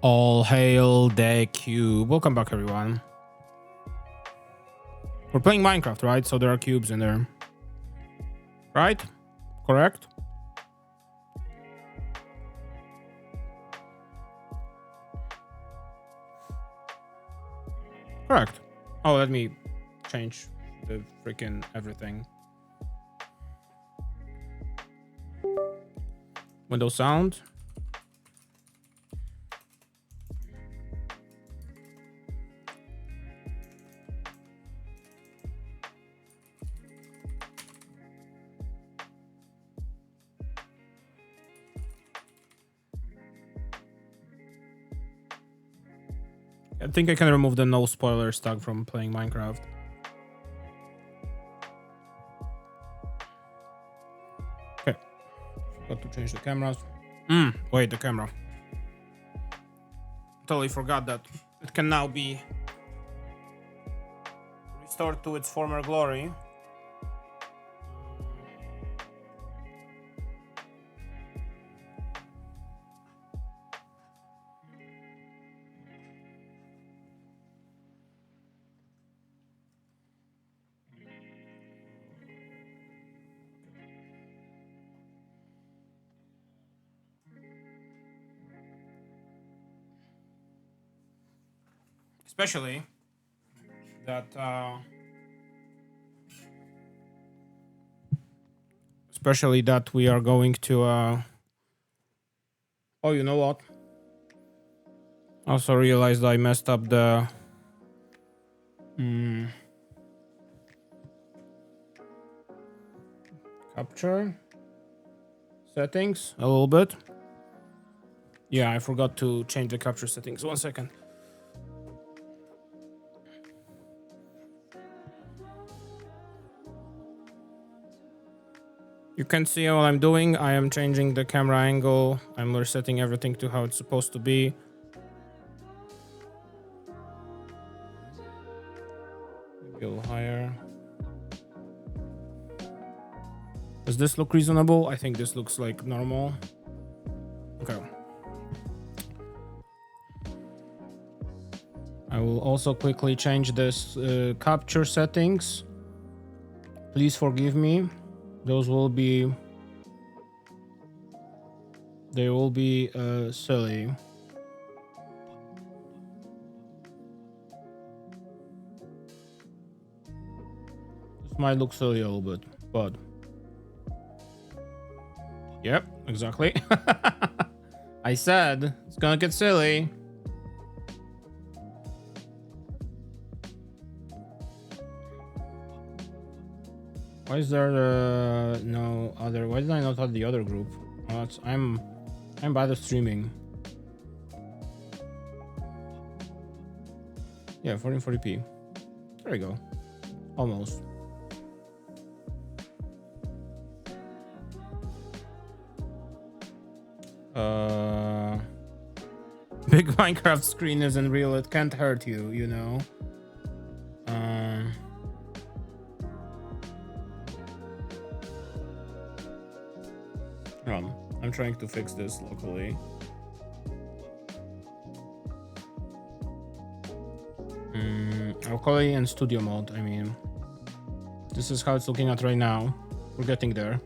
All hail the cube. Welcome back, everyone. We're playing Minecraft, right? So there are cubes in there. Right? Correct? Correct. Oh, let me change the freaking everything. Windows sound. I think I can remove the no spoilers tag from playing Minecraft. Okay. Forgot to change the cameras. Wait, the camera. Totally forgot that it can now be restored to its former glory. Especially that we are going to oh, you know what? Also realized I messed up the capture settings a little bit. Yeah, I forgot to change the capture settings. 1 second. You can see what I'm doing. I am changing the camera angle. I'm resetting everything to how it's supposed to be. Maybe a little higher. Does this look reasonable? I think this looks like normal. Okay. I will also quickly change this capture settings. Please forgive me. Those will be... They will be silly. This might look silly a little bit, but... Yep, exactly. I said it's gonna get silly. Why is there no other? Why did I not add the other group? Oh, I'm by the streaming. Yeah, 1440p. There we go. Almost. Big Minecraft screen isn't real. It can't hurt you, you know. I'm trying to fix this locally. I'll call it in studio mode. I mean, this is how it's looking at right now. We're getting there.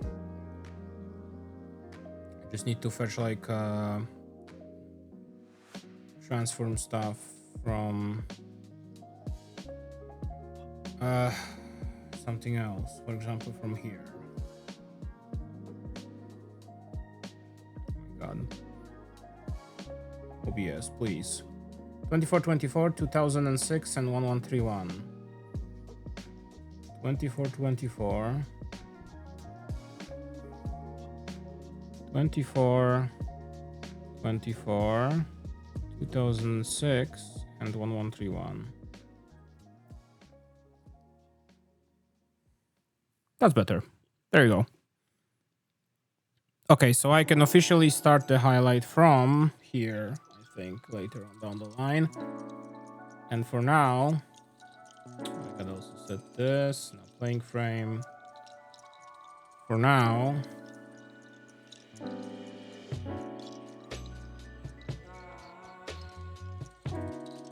Just need to fetch like transform stuff from something else. For example, from here. God. OBS, please. 2424, 2006, and 1131. 2424. 24, 24, 2006, and 1131. That's better. There you go. Okay, so I can officially start the highlight from here, I think, later on down the line. And for now, I can also set this, now playing frame. For now,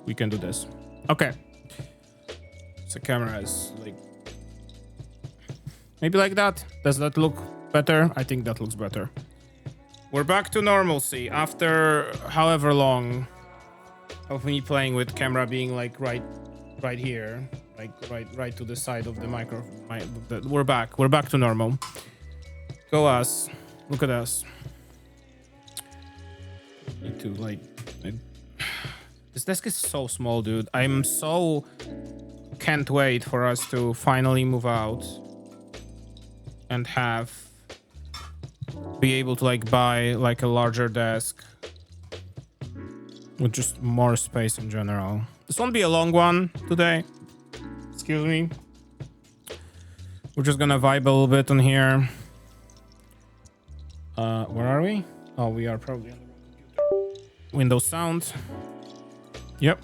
we can do this. Okay. So camera is like maybe like that. Does that look better? I think that looks better. We're back to normalcy after however long of me playing with camera being like right here, like right to the side of the microphone. We're back to normal. Go us. Look at us. Need to like this desk is so small, dude. I'm so can't wait for us to finally move out and be able to like buy like a larger desk with just more space in general. This won't be a long one today. Excuse me. We're just gonna vibe a little bit on here. Where are we? Oh, we are probably on the wrong computer. Windows sound. Yep.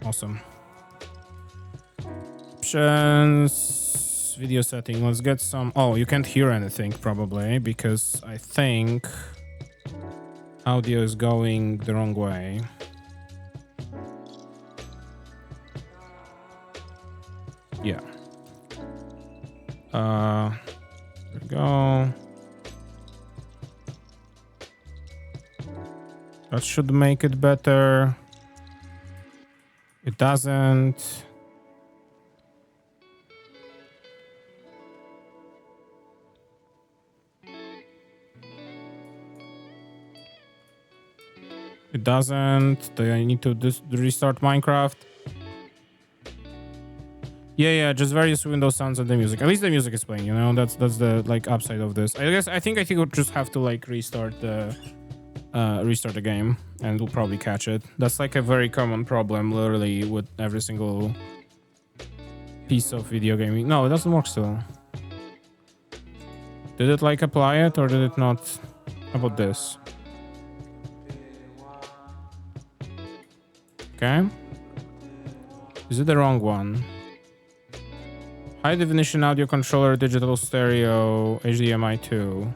Awesome. Options. Video setting. Let's get some. Oh, you can't hear anything probably because I think audio is going the wrong way. Yeah. There we go. That should make it better. It doesn't. It doesn't. Do I need to restart Minecraft? Yeah, just various Windows sounds and the music. At least the music is playing, you know? That's the like upside of this. I think we'll just have to like restart the game and we'll probably catch it. That's like a very common problem literally with every single piece of video gaming. No, it doesn't work still. Did it like apply it or did it not? How about this? Okay. Is it the wrong one? High definition audio controller, digital stereo, HDMI 2.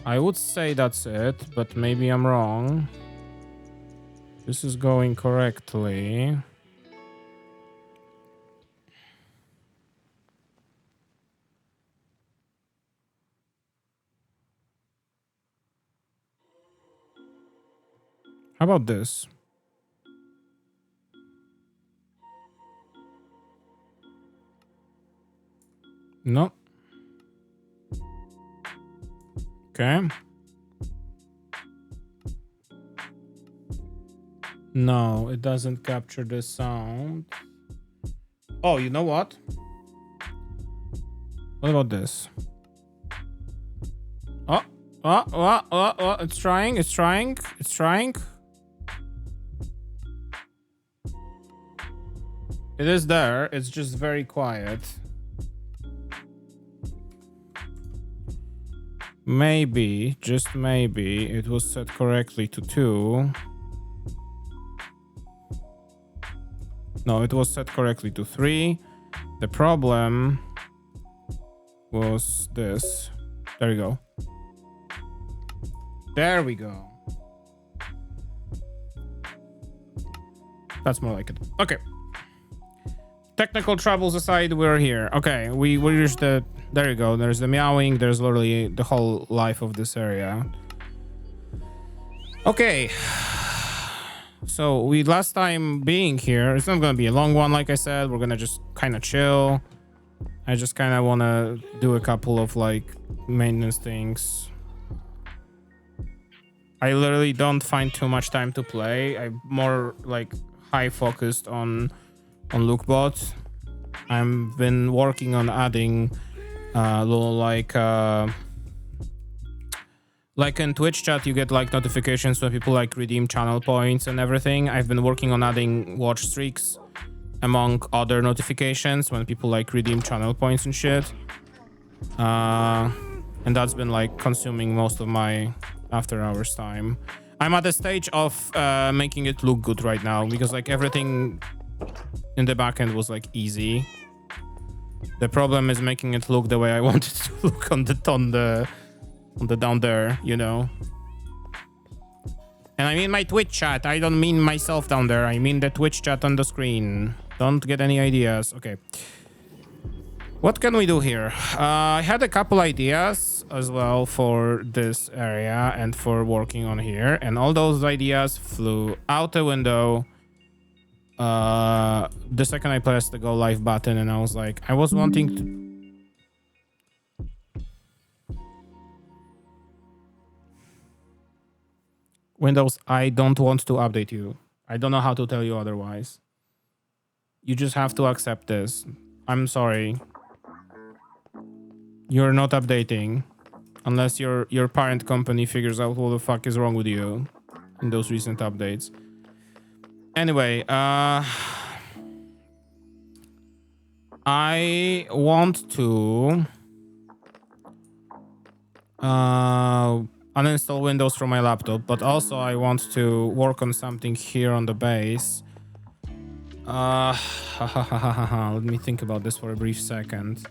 I would say that's it, but maybe I'm wrong. This is going correctly. How about this? No. Okay. No, it doesn't capture the sound. Oh, you know what? What about this? Oh, it's trying. It is there. It's just very quiet. Maybe, just maybe, it was set correctly to 2. No, it was set correctly to 3. The problem was this. There we go. There we go. That's more like it. Okay. Technical troubles aside, we're here. Okay, we reached the... There you go. There's the meowing. There's literally the whole life of this area. Okay. So we last time being here, it's not gonna be a long one, like I said. We're gonna just kind of chill. I just kind of want to do a couple of like maintenance things. I literally don't find too much time to play. I'm more like high focused on Lookbot. I've been working on adding little like in Twitch chat you get like notifications when people like redeem channel points and everything. I've been working on adding watch streaks among other notifications when people like redeem channel points and shit. And that's been like consuming most of my after hours time. I'm at the stage of making it look good right now because like everything in the backend was like easy. The problem is making it look the way I want it to look on the down there, you know. And I mean my Twitch chat. I don't mean myself down there. I mean the Twitch chat on the screen. Don't get any ideas. Okay. What can we do here? I had a couple ideas as well for this area and for working on here. And all those ideas flew out the window the second I pressed the go live button, and I was like, I was wanting to... Windows, I don't want to update you. I don't know how to tell you otherwise. You just have to accept this. I'm sorry. You're not updating unless your parent company figures out what the fuck is wrong with you in those recent updates. Anyway, I want to uninstall Windows from my laptop, but also I want to work on something here on the base. Let me think about this for a brief second.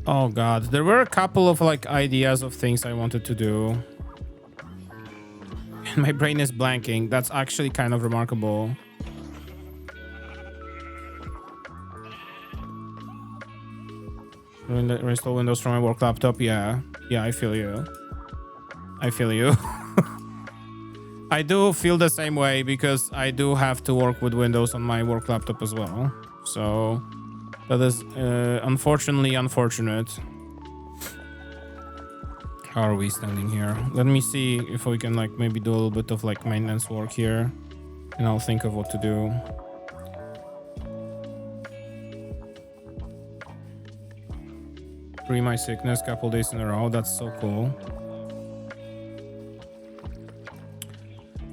Oh god, there were a couple of like ideas of things I wanted to do. And my brain is blanking. That's actually kind of remarkable. Reinstall Windows from my work laptop. Yeah, I feel you. I feel you. I do feel the same way because I do have to work with Windows on my work laptop as well. So that is unfortunately unfortunate. How are we standing here? Let me see if we can like maybe do a little bit of like maintenance work here, and I'll think of what to do. Free my sickness couple days in a row. That's so cool.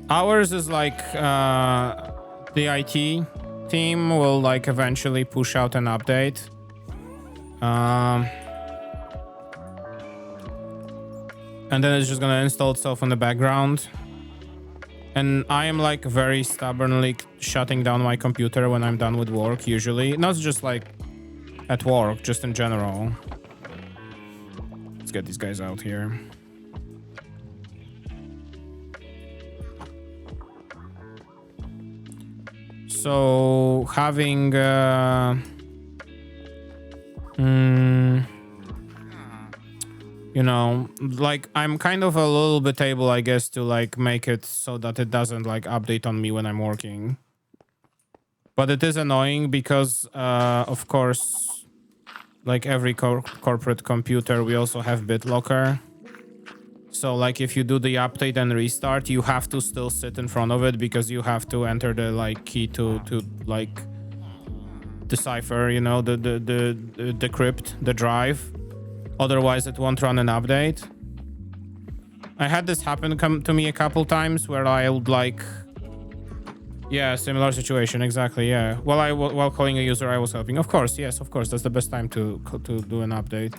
Ours is like the IT team will like eventually push out an update. And then it's just gonna install itself in the background. And I am like very stubbornly shutting down my computer when I'm done with work usually. Not just like at work, just in general. Let's get these guys out here. So having you know, like I'm kind of a little bit able, I guess, to like make it so that it doesn't like update on me when I'm working. But it is annoying because of course, like every corporate computer, we also have BitLocker. So like if you do the update and restart, you have to still sit in front of it because you have to enter the like key to like decipher, you know, the decrypt the drive. Otherwise it won't run an update. I had this happen to me a couple times where I would like, yeah, similar situation, exactly, yeah. While calling a user, I was helping. Of course, yes, of course, that's the best time to do an update.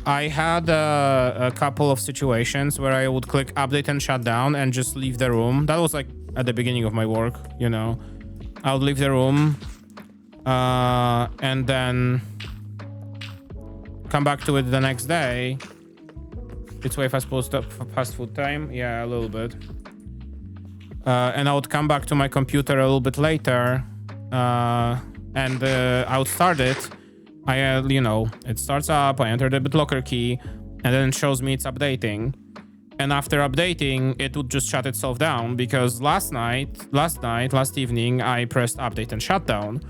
I had a couple of situations where I would click update and shut down and just leave the room. That was like at the beginning of my work, you know. I would leave the room and then come back to it the next day. It's way fast food time. Yeah, a little bit. And I would come back to my computer a little bit later and I would start it. You know, it starts up, I enter the BitLocker key, and then it shows me it's updating. And after updating, it would just shut itself down because last evening, I pressed update and shut down.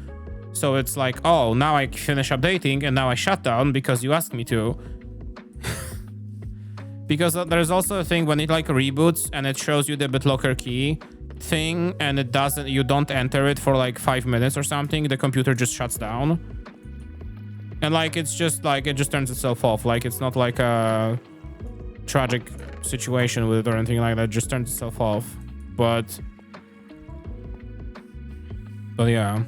So it's like, oh, now I finish updating and now I shut down because you asked me to. Because there's also a thing when it like reboots and it shows you the BitLocker key thing and it doesn't, you don't enter it for like 5 minutes or something, the computer just shuts down. And like, it's just like, it just turns itself off. Like, it's not like a tragic situation with it or anything like that. It just turns itself off. But yeah.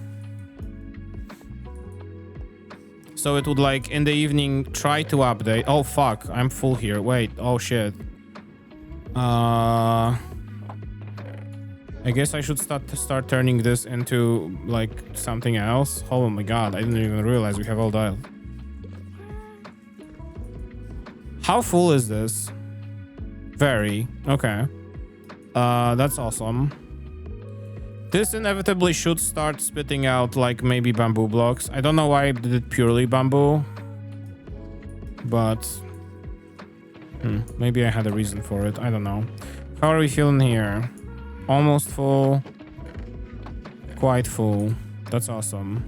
So it would like in the evening try to update. Oh fuck, I'm full here. Wait, oh shit. I guess I should start turning this into like something else. Oh my god, I didn't even realize we have all dialed. How full is this? Very. Okay. That's awesome. This inevitably should start spitting out like maybe bamboo blocks. I don't know why I did it purely bamboo, but maybe I had a reason for it. I don't know. How are we feeling here? Almost full. Quite full. That's awesome.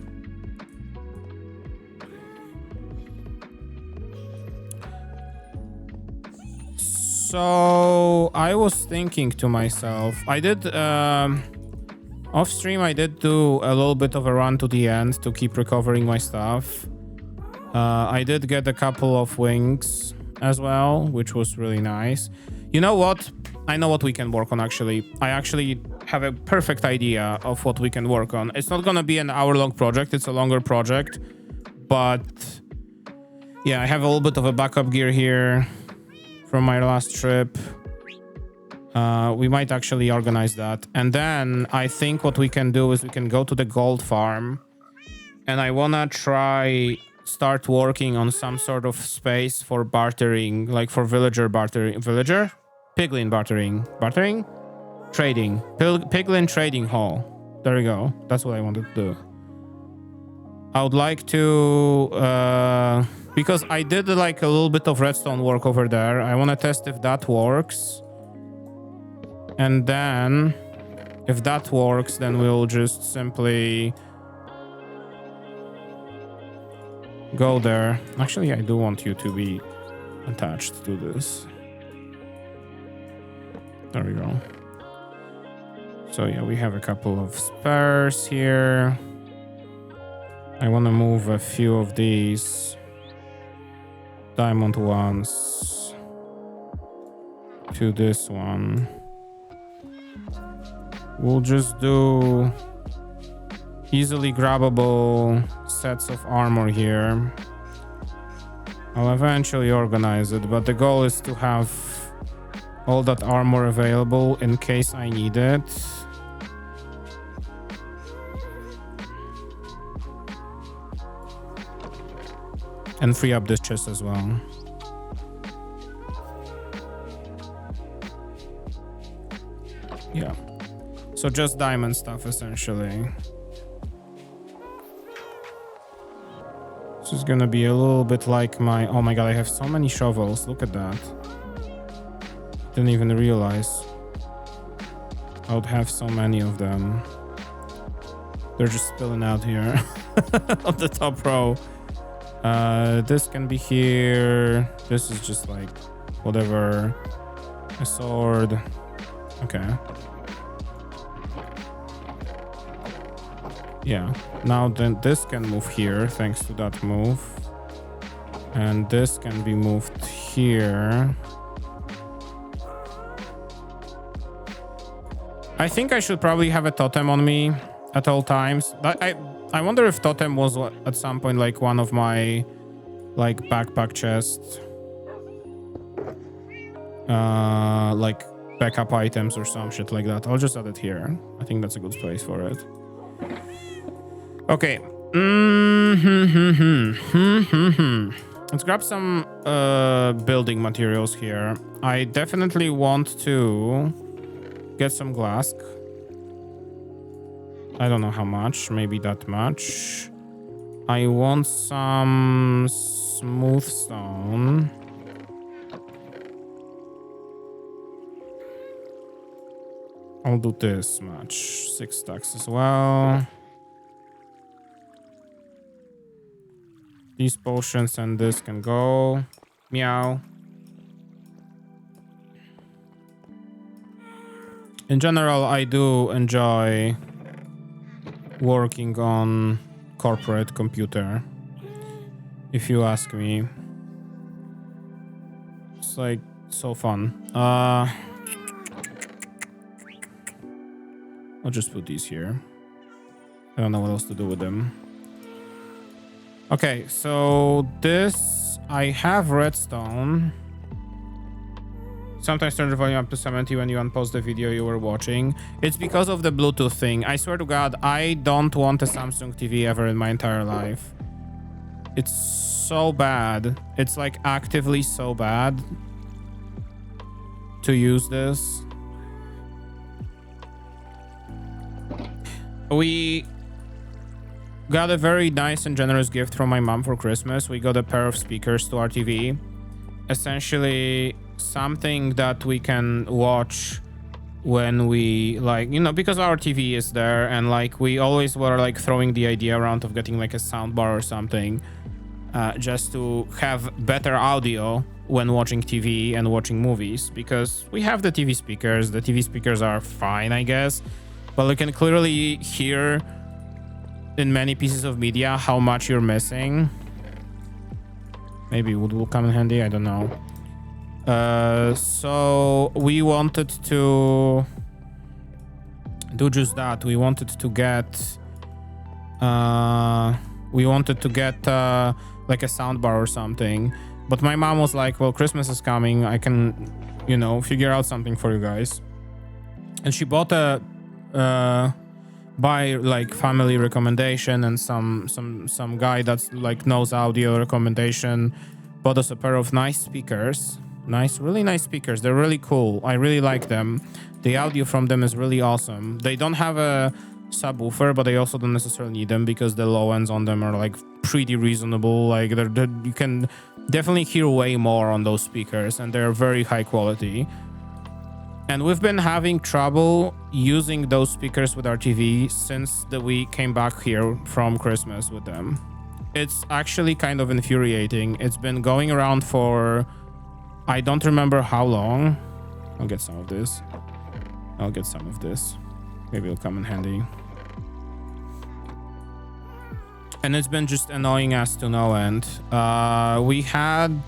So I was thinking to myself, I did off stream, I did do a little bit of a run to the end to keep recovering my stuff. I did get a couple of wings as well, which was really nice. You know what? I know what we can work on actually. I actually have a perfect idea of what we can work on. It's not gonna be an hour-long project, it's a longer project. But yeah, I have a little bit of a backup gear here from my last trip. We might actually organize that. And then I think what we can do is we can go to the gold farm. And I wanna start working on some sort of space for bartering, like for villager bartering. Villager? Piglin bartering. Bartering? Trading. Piglin Trading Hall. There we go. That's what I wanted to do. I would like to... because I did like a little bit of redstone work over there. I want to test if that works. And then if that works, then we'll just simply go there. Actually, I do want you to be attached to this. There we go. So yeah, we have a couple of spares here. I want to move a few of these diamond ones to this one. We'll just do easily grabbable sets of armor here. I'll eventually organize it, but the goal is to have all that armor available in case I need it. And free up this chest as well. Yeah. So just diamond stuff, essentially. This is gonna be a little bit like my... Oh my god, I have so many shovels. Look at that. Didn't even realize I would have so many of them. They're just spilling out here on the top row. This can be here. This is just like whatever. A sword. Okay. Yeah. Now then this can move here thanks to that move. And this can be moved here. I think I should probably have a totem on me at all times. I wonder if totem was at some point like one of my like backpack chests. Like backup items or some shit like that. I'll just add it here. I think that's a good place for it. Okay. Let's grab some building materials here. I definitely want to get some glass. I don't know how much, maybe that much. I want some smooth stone. I'll do this much. 6 stacks as well. These potions and this can go. Meow. In general, I do enjoy working on corporate computer, if you ask me. It's like so fun. I'll just put these here. I don't know what else to do with them. Okay, so this, I have redstone. Sometimes turn the volume up to 70 when you unpause the video you were watching. It's because of the Bluetooth thing. I swear to God, I don't want a Samsung TV ever in my entire life. It's so bad. It's like actively so bad to use this. We got a very nice and generous gift from my mom for Christmas. We got a pair of speakers to our TV. Essentially something that we can watch when we, like, you know, because our TV is there, and like we always were like throwing the idea around of getting like a sound bar or something, just to have better audio when watching TV and watching movies, because we have the TV speakers. The TV speakers are fine, I guess, but you can clearly hear in many pieces of media how much you're missing. Maybe wood will come in handy, I don't know. So we wanted to do just that. We wanted to get like a soundbar or something, but my mom was like, well, Christmas is coming, I can, you know, figure out something for you guys. And she bought a by like family recommendation, and some guy that's like knows audio recommendation bought us a pair of nice speakers. Really nice speakers. They're really cool. I really like them. The audio from them is really awesome. They don't have a subwoofer, but they also don't necessarily need them because the low ends on them are like pretty reasonable. Like you can definitely hear way more on those speakers, and they're very high quality. And we've been having trouble using those speakers with our TV since we came back here from Christmas with them. It's actually kind of infuriating. It's been going around for I don't remember how long. I'll get some of this. Maybe it'll come in handy. And it's been just annoying us to no end. We had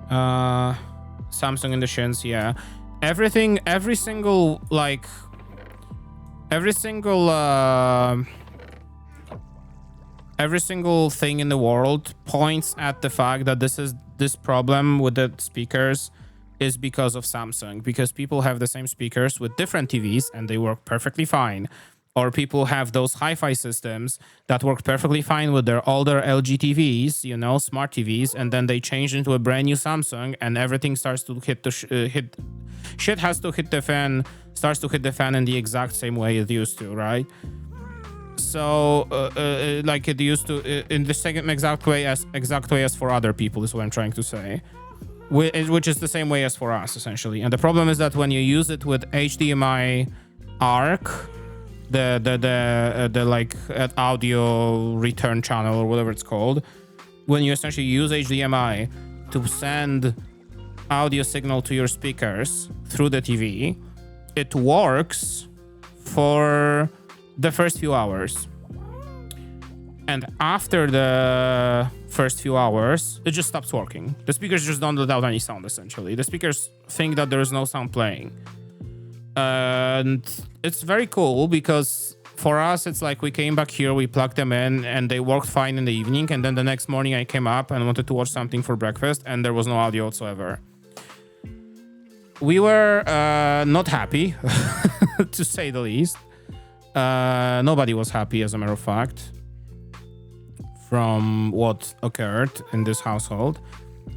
Samsung in the shins, yeah. Every single thing in the world points at the fact that this problem with the speakers is because of Samsung, because people have the same speakers with different TVs and they work perfectly fine. Or people have those hi-fi systems that work perfectly fine with their older LG TVs, you know, smart TVs, and then they change into a brand new Samsung, and everything starts to shit has to hit the fan, starts to hit the fan in the exact same way it used to, right? So, like it used to, in the same exact way as for other people, is what I'm trying to say, which is the same way as for us, essentially. And the problem is that when you use it with HDMI ARC, the like audio return channel or whatever it's called, when you essentially use HDMI to send audio signal to your speakers through the TV, it works for the first few hours. And after the first few hours, it just stops working. The speakers just don't let out any sound, essentially. The speakers think that there is no sound playing. And it's very cool because for us, it's like we came back here, we plugged them in, and they worked fine in the evening. And then the next morning I came up and wanted to watch something for breakfast, and there was no audio whatsoever. We were not happy, to say the least. Nobody was happy, as a matter of fact, from what occurred in this household.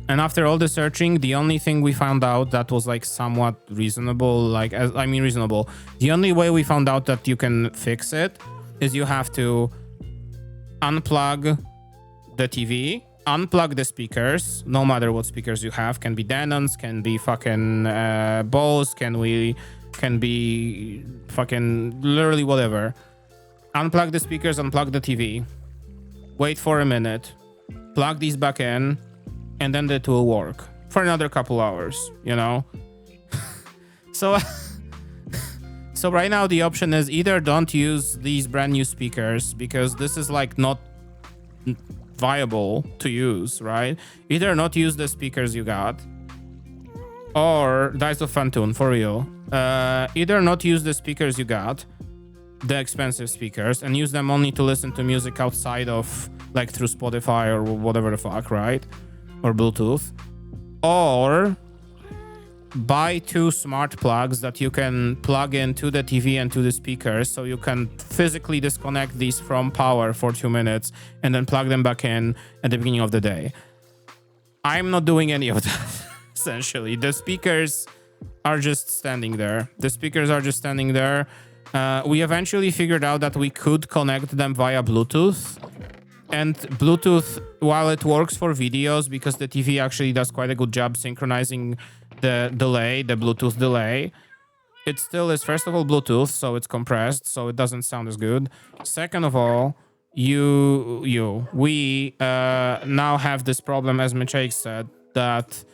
And after all the searching, the only thing we found out that was like somewhat reasonable, reasonable. The only way we found out that you can fix it is you have to unplug the TV, unplug the speakers, no matter what speakers you have. Can be Danons, can be fucking Bose, can be fucking literally whatever. Unplug the speakers, unplug the TV, wait for a minute, plug these back in, and then it will work for another couple hours, you know? So right now the option is either don't use these brand new speakers because this is like not viable to use, right? Either not use the speakers you got, or Dice of Fantune, for real. Either not use the speakers you got, the expensive speakers, and use them only to listen to music outside of, like, through Spotify or whatever the fuck, right? Or Bluetooth. Or buy 2 smart plugs that you can plug into the TV and to the speakers, so you can physically disconnect these from power for 2 minutes and then plug them back in at the beginning of the day. I'm not doing any of that, essentially. The speakers are just standing there. We eventually figured out that we could connect them via Bluetooth. And Bluetooth, while it works for videos, because the TV actually does quite a good job synchronizing the Bluetooth delay, it still is, first of all, Bluetooth, so it's compressed, so it doesn't sound as good. Second of all, we now have this problem, as Maciej said, that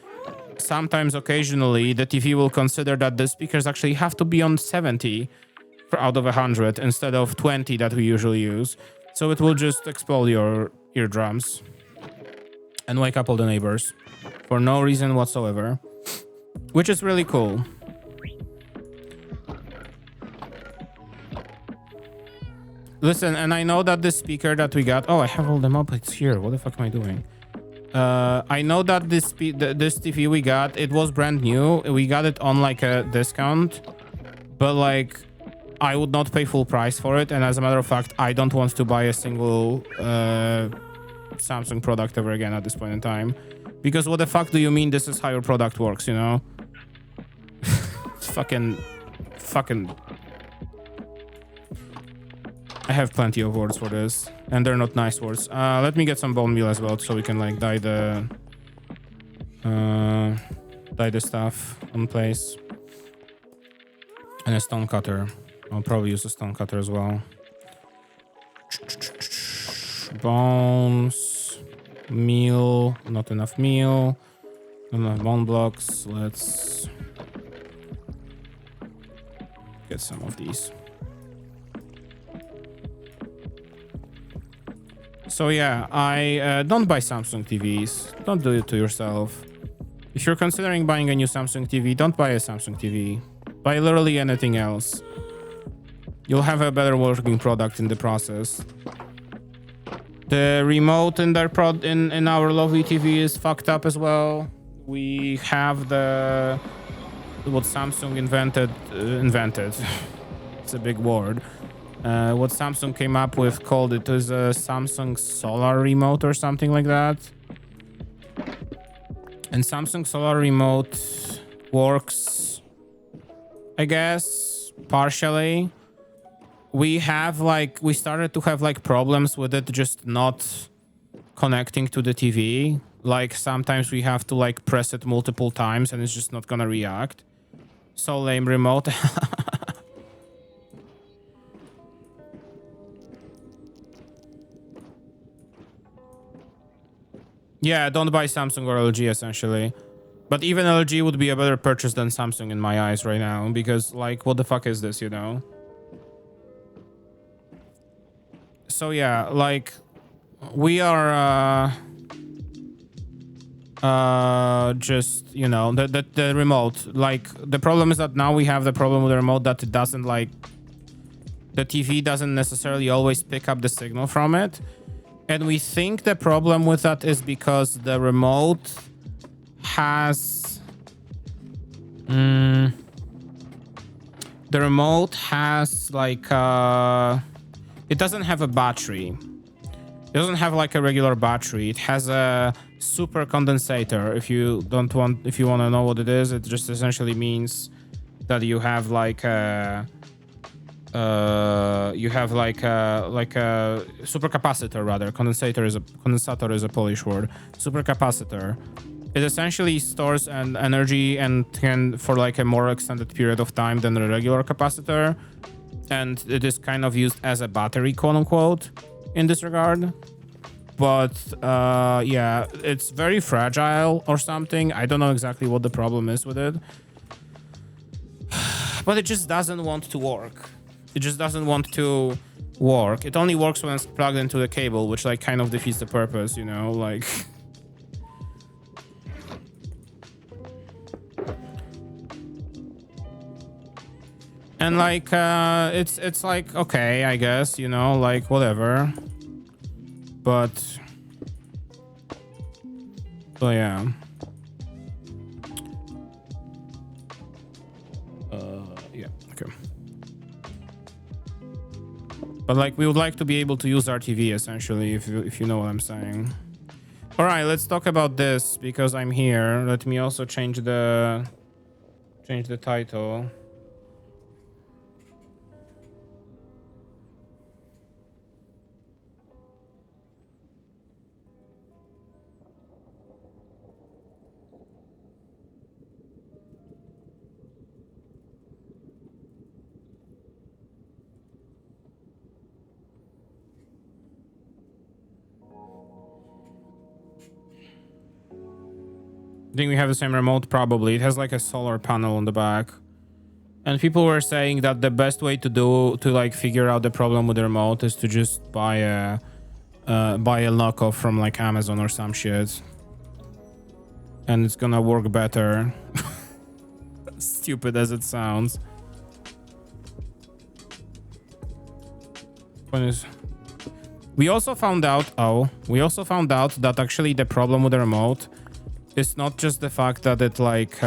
sometimes, occasionally, the TV will consider that the speakers actually have to be on 70 out of 100 instead of 20 that we usually use. So it will just explode your eardrums and wake up all the neighbors for no reason whatsoever, which is really cool. Listen, and I know that the speaker that we got... Oh, I have all the mopeds here. What the fuck am I doing? I know that this TV we got, it was brand new. We got it on like a discount, but like I would not pay full price for it. And as a matter of fact, I don't want to buy a single Samsung product ever again at this point in time. Because what the fuck do you mean this is how your product works, you know? fucking... I have plenty of words for this, and they're not nice words. Let me get some bone meal as well, so we can like dye the stuff on place. And a stone cutter. I'll probably use a stone cutter as well. Bones, meal, not enough meal, not enough bone blocks. Let's get some of these. So yeah, I don't buy Samsung TVs. Don't do it to yourself. If you're considering buying a new Samsung TV, don't buy a Samsung TV. Buy literally anything else. You'll have a better working product in the process. The remote in our lovely TV is fucked up as well. We have what Samsung invented. It's a big word. What Samsung came up with, called it is a Samsung Solar Remote or something like that. And Samsung Solar Remote works, I guess, partially. We started to have like problems with it just not connecting to the TV. Like sometimes we have to like press it multiple times and it's just not gonna react. So lame remote. Yeah, don't buy Samsung or LG essentially. But even LG would be a better purchase than Samsung in my eyes right now, because like what the fuck is this, you know? So yeah, like we are just, you know, the remote, like the problem is that now we have the problem with the remote that it doesn't like, the TV doesn't necessarily always pick up the signal from it. And we think the problem with that is because the remote has like it doesn't have a battery. It doesn't have like a regular battery. It has a super condensator. If you want to know what it is, it just essentially means that you have like a supercapacitor, rather. Condensator is a Polish word. Supercapacitor. It essentially stores an energy and can for like a more extended period of time than a regular capacitor, and it is kind of used as a battery, quote unquote, in this regard. But yeah, it's very fragile or something. I don't know exactly what the problem is with it, but it just doesn't want to work. It just doesn't want to work. It only works when it's plugged into the cable, which like kind of defeats the purpose, you know, like. And like it's like, okay, I guess, you know, like whatever. But yeah. Yeah, okay. But like, we would like to be able to use RTV essentially, if you know what I'm saying. All right, let's talk about this because I'm here. Let me also change the title. I think we have the same remote, probably. It has like a solar panel on the back. And people were saying that the best way to like figure out the problem with the remote is to just buy a knockoff from like Amazon or some shit. And it's gonna work better. Stupid as it sounds. We also found out that actually the problem with the remote is not just the fact that it like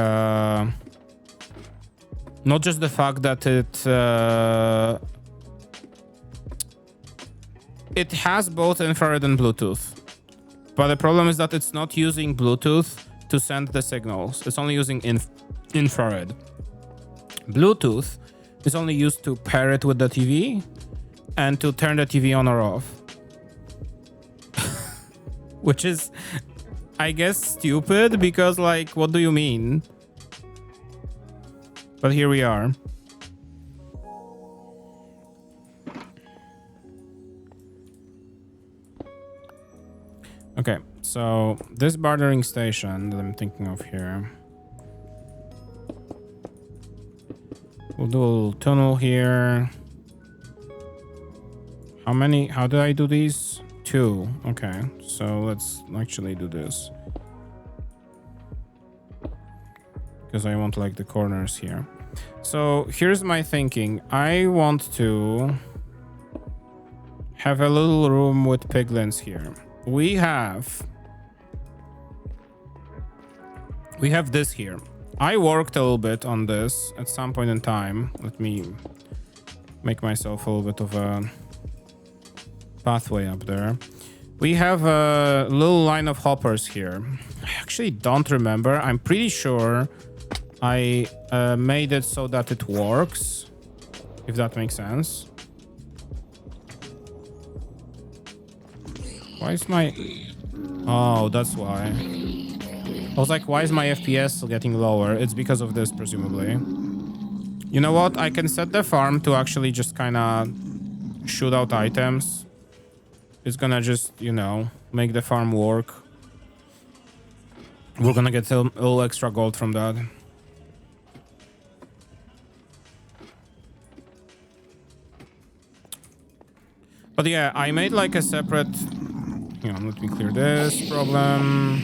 not just the fact that it has both infrared and Bluetooth, but the problem is that it's not using Bluetooth to send the signals. It's only using infrared. Bluetooth is only used to pair it with the TV and to turn the TV on or off. Which is, I guess, stupid because, like, what do you mean? But here we are. Okay, so this bartering station that I'm thinking of here. We'll do a little tunnel here. How do I do these? 2. Okay, so let's actually do this. Because I want like the corners here. So here's my thinking. I want to have a little room with piglins here. We have this here. I worked a little bit on this at some point in time. Let me make myself a little bit of a pathway up there. We have a little line of hoppers here. I actually don't remember. I'm pretty sure I made it so that it works, if that makes sense. Why is my... Oh, that's why. I was like, why is my FPS getting lower? It's because of this, presumably. You know what? I can set the farm to actually just kind of shoot out items. It's gonna just, you know, make the farm work. We're gonna get a little extra gold from that. But yeah, I made like a separate... Hang on, let me clear this problem.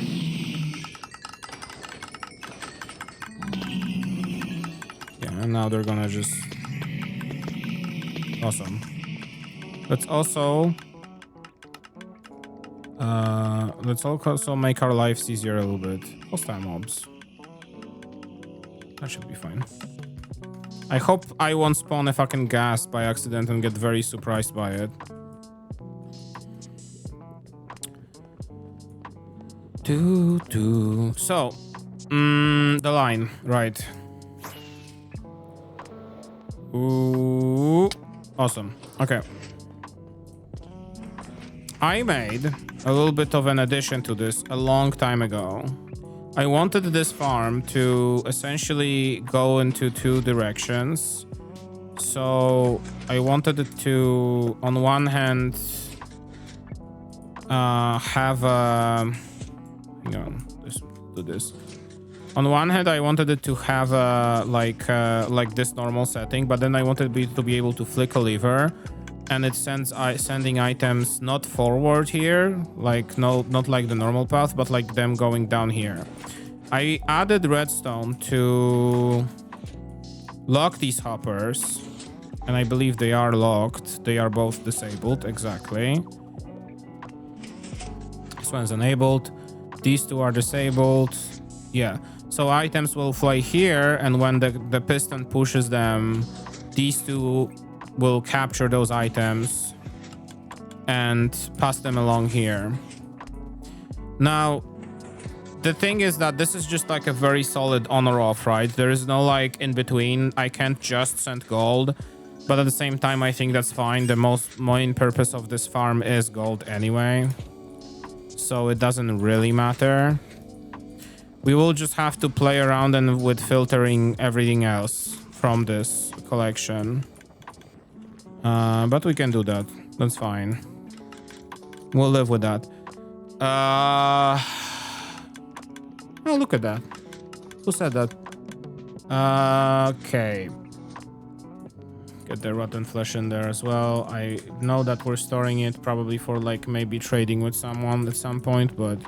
Yeah, and now they're gonna just... Awesome. Let's also make our lives easier a little bit. Hostile mobs. That should be fine. I hope I won't spawn a fucking gas by accident and get very surprised by it. So, the line, right. Ooh, awesome. Okay. I made a little bit of an addition to this a long time ago. I wanted this farm to essentially go into 2 directions. So I wanted it to, on one hand, have a... Hang on, let's do this. On one hand, I wanted it to have a like this normal setting, but then I wanted it to be able to flick a lever, and it sending items not forward here, like not like the normal path, but like them going down here. I added redstone to lock these hoppers, and I believe they are locked. They are both disabled, exactly. This one's enabled. These 2 are disabled. Yeah. So items will fly here, and when the piston pushes them, these two will capture those items and pass them along here. Now, the thing is that this is just like a very solid on or off, right? There is no like in between. I can't just send gold, but at the same time, I think that's fine. The main purpose of this farm is gold anyway, so it doesn't really matter. We will just have to play around and with filtering everything else from this collection. But we can do that. That's fine. We'll live with that. Oh, look at that. Who said that? Okay. Get the rotten flesh in there as well. I know that we're storing it probably for like maybe trading with someone at some point, but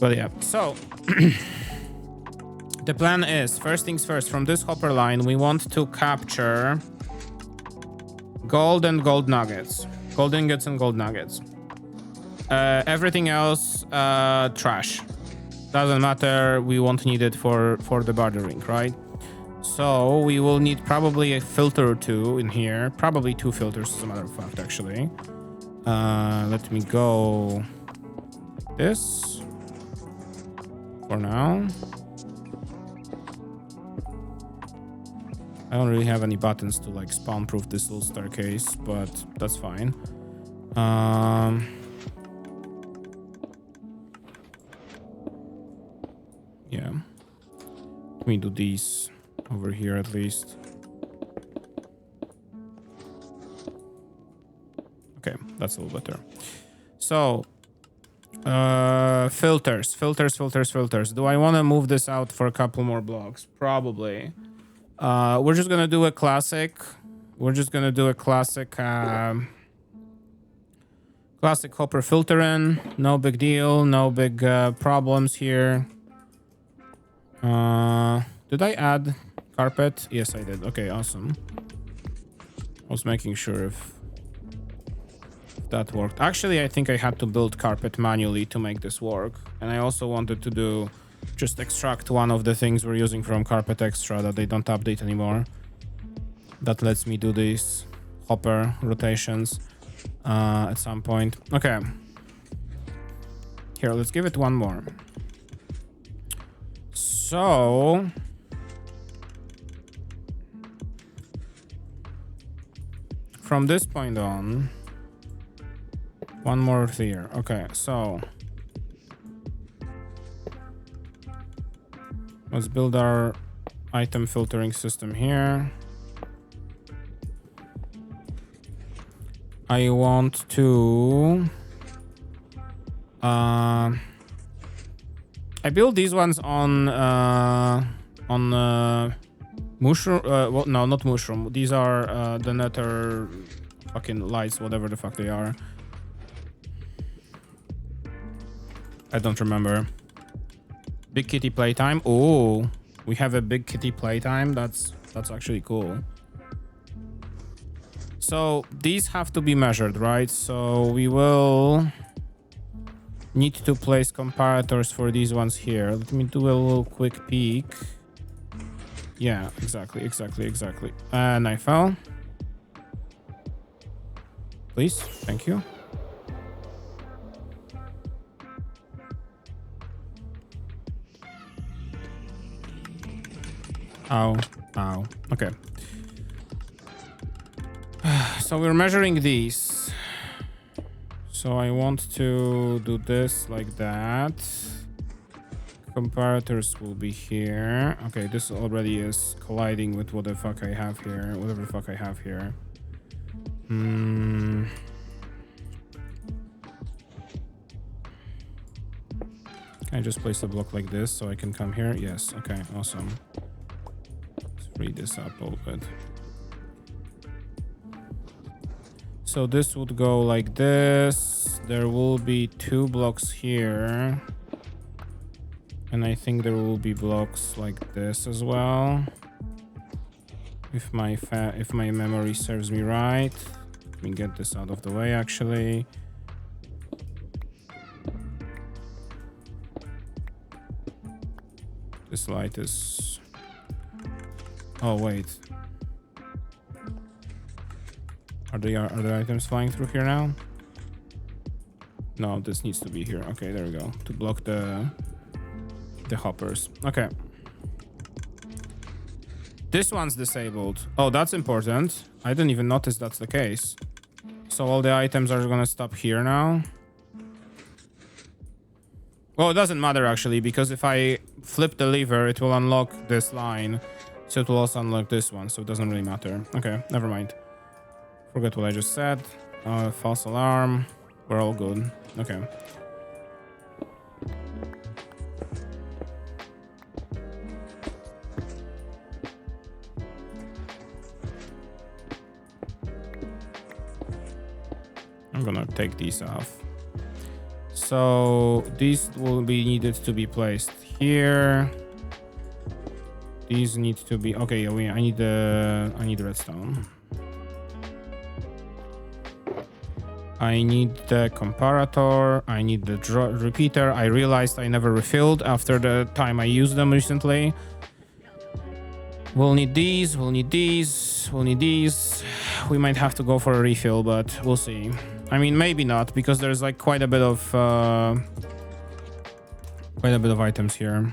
yeah. So the plan is, first things first, from this hopper line, we want to capture gold and gold nuggets. Gold ingots and gold nuggets. Everything else, trash. Doesn't matter, we won't need it for the bartering, right? So we will need probably a filter or two in here. Probably 2 filters, as a matter of fact, actually. Let me go this for now. I don't really have any buttons to like spawn proof this little staircase, but that's fine. Yeah. Let me do these over here at least. Okay, that's a little better. So, filters. Do I want to move this out for a couple more blocks? Probably. We're just gonna do a classic. Classic hopper filter in. No big deal. No big problems here. Did I add carpet? Yes, I did. Okay, awesome. I was making sure if that worked. Actually, I think I had to build carpet manually to make this work. And I also wanted to do just extract one of the things we're using from carpet extra that they don't update anymore. That lets me do these hopper rotations at some point. Okay. Here, let's give it one more. So from this point on, one more here. Okay, so let's build our item filtering system here. I want to I build these ones on mushroom. Well, no, not mushroom. These are the nether fucking lights, whatever the fuck they are. I don't remember. Big kitty playtime. Oh, we have a big kitty playtime. That's actually cool. So these have to be measured, right? So we will need to place comparators for these ones here. Let me do a little quick peek. Yeah, exactly. And I fell. Please, thank you. Ow. Okay. So we're measuring these. So I want to do this like that. Comparators will be here. Okay, this already is colliding with what the fuck I have here. Whatever the fuck I have here. Can I just place a block like this so I can come here? Yes. Okay, awesome. Let's free this up a little bit. So this would go like this. There will be 2 blocks here. And I think there will be blocks like this as well. If my memory serves me right. Let me get this out of the way actually. this light is... Oh, wait. Are the items flying through here now? No, this needs to be here. Okay, there we go. To block the hoppers. Okay. This one's disabled. Oh, that's important. I didn't even notice that's the case. So all the items are gonna stop here now. Well, it doesn't matter actually, because if I flip the lever, it will unlock this line. So it will also unlock this one, so it doesn't really matter. Okay, never mind. Forget what I just said. False alarm. We're all good. Okay. I'm gonna take these off. So these will be needed to be placed here. These need to be okay. I need redstone. I need the comparator. I need the repeater. I realized I never refilled after the time I used them recently. We'll need these. We'll need these. We'll need these. We might have to go for a refill, but we'll see. I mean, maybe not, because there's like quite a bit of items here.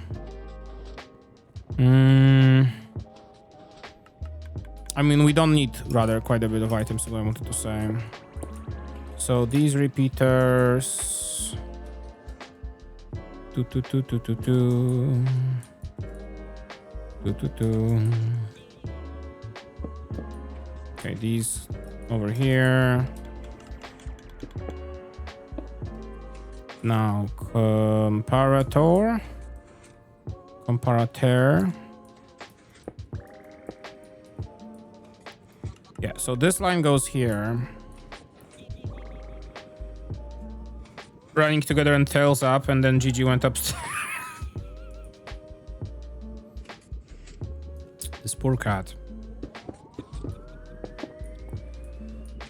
I mean, we don't need rather quite a bit of items, is what I wanted to say. So these repeaters. Okay, these over here. Now comparator. Yeah, so this line goes here. Running together and tails up, and then GG went upstairs. This poor cat.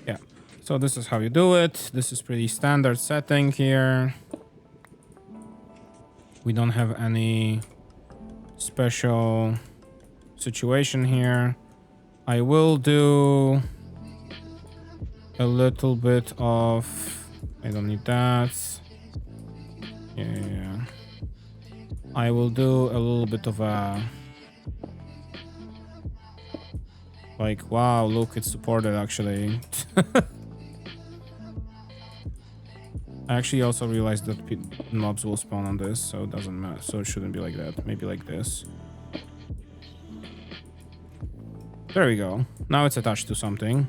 Yeah, so this is how you do it. This is pretty standard setting here. We don't have any special situation here. I will do a little bit of... I don't need that. Yeah. I will do a little bit of a... Like, wow, look, it's supported actually. I actually also realized that mobs will spawn on this, so it doesn't matter. So it shouldn't be like that. Maybe like this. There we go. Now it's attached to something,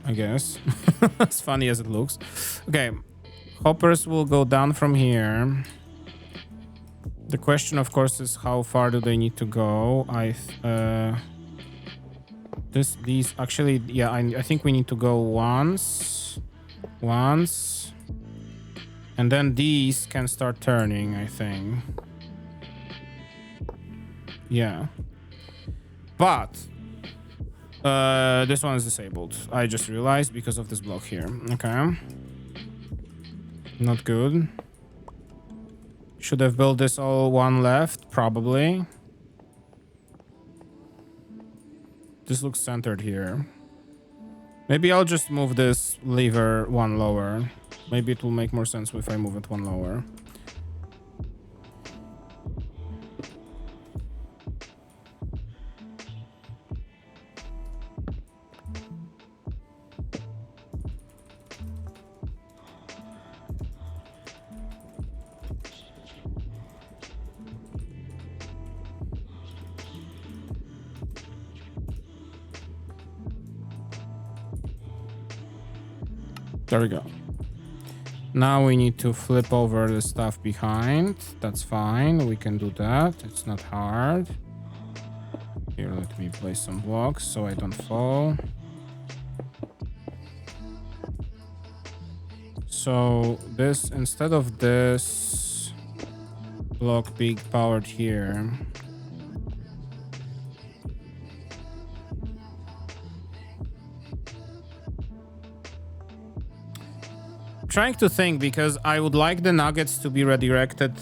I guess. As funny as it looks. Okay. Hoppers will go down from here. The question, of course, is how far do they need to go? These actually, yeah, I think we need to go once, and then these can start turning, I think. Yeah. But this one is disabled. I just realized because of this block here. Okay. Not good. Should have built this all one left, probably. This looks centered here. Maybe I'll just move this lever one lower. Maybe it will make more sense if I move it one lower. There we go. Now we need to flip over the stuff behind. That's fine. We can do that. It's not hard. Here, let me place some blocks so I don't fall. So this, instead of this block being powered here, trying to think because I would like the nuggets to be redirected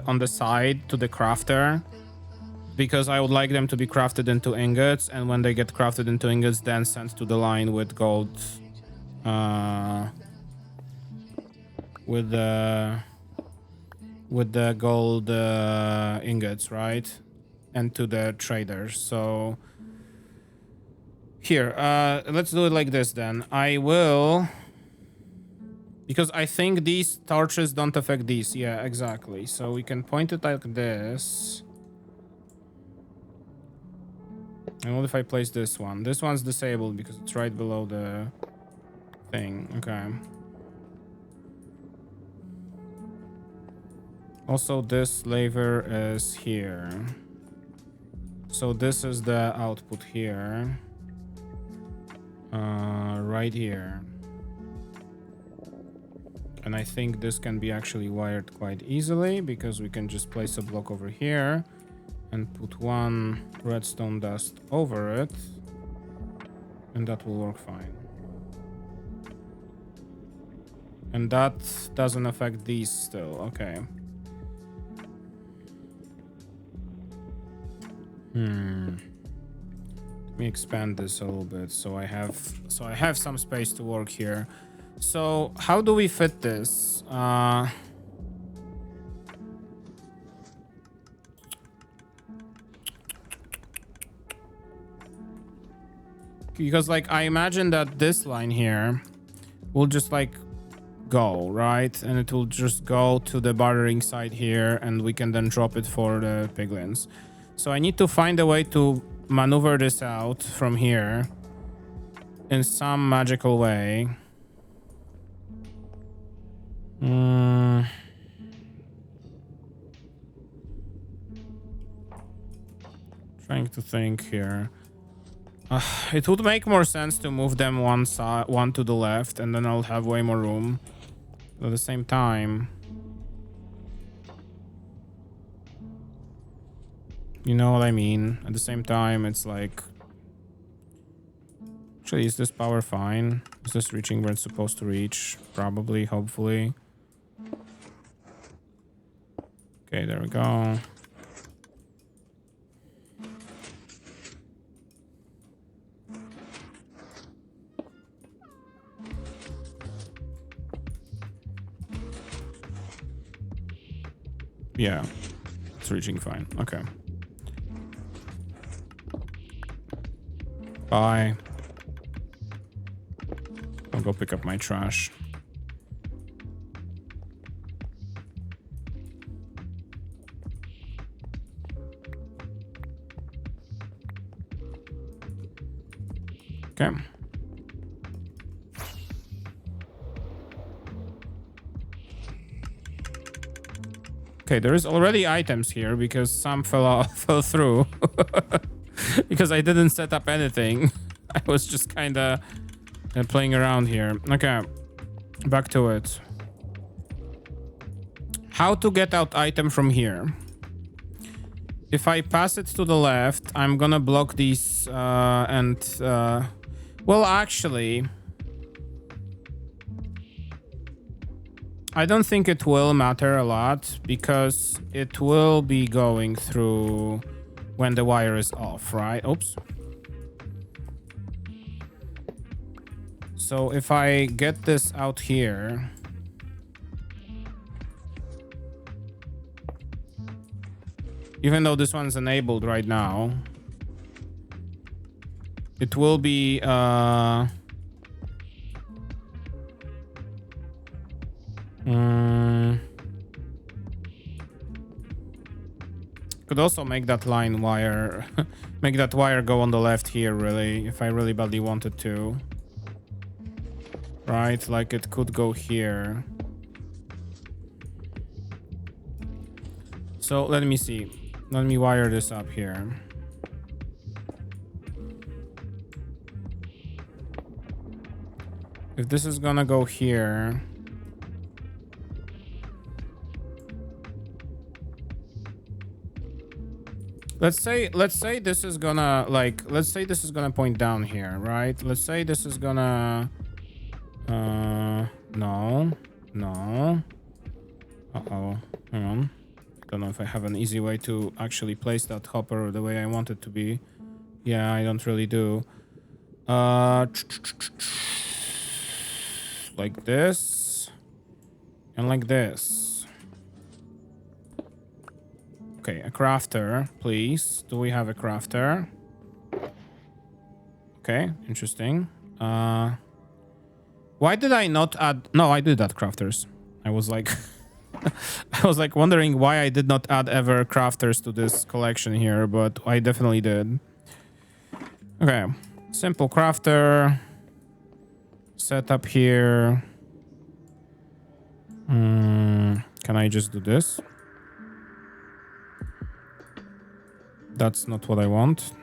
on the side to the crafter, because I would like them to be crafted into ingots, and when they get crafted into ingots, then sent to the line with gold, with the gold ingots, right? And to the traders. So here, let's do it like this then. I will, because I think these torches don't affect these. Yeah, exactly. So we can point it like this. And what if I place this one? This one's disabled because it's right below the thing. Okay. Also, this lever is here. So this is the output here. Right here. And I think this can be actually wired quite easily because we can just place a block over here and put one redstone dust over it, and that will work fine. And that doesn't affect these still. Okay. Let me expand this a little bit so I have some space to work here. So how do we fit this? Because like I imagine that this line here will just like go, right? And it will just go to the bartering side here, and we can then drop it for the piglins. So I need to find a way to maneuver this out from here in some magical way. Trying to think here. It would make more sense to move them one to the left, and then I'll have way more room. But at the same time, you know what I mean? At the same time, it's like... Actually, is this power fine? Is this reaching where it's supposed to reach? Probably, hopefully. Okay, there we go. Yeah, it's reaching fine. Okay. Bye. I'll go pick up my trash. Okay. Okay, there is already items here because some fell through. Because I didn't set up anything. I was just kind of playing around here. Okay, back to it. How to get out item from here? If I pass it to the left, I'm gonna block these well, actually, I don't think it will matter a lot because it will be going through when the wire is off, right? Oops. So if I get this out here, even though this one's enabled right now, it will be could also make that line wire make that wire go on the left here, really, if I really badly wanted to. Right, like it could go here. So let me see. Let me wire this up here. If this is gonna go here, let's say this is gonna let's say this is gonna point down here, right? Let's say this is gonna no, No. Uh-oh. Hang on. Don't know if I have an easy way to actually place that hopper the way I want it to be. Yeah, I don't really do. Like this. And like this. Okay, a crafter, please. Do we have a crafter? Okay, interesting. Why did I not add... No, I did add crafters. I was like... I was like wondering why I did not add ever crafters to this collection here, but I definitely did. Okay, simple crafter. Set up here. Can I just do this? That's not what I want.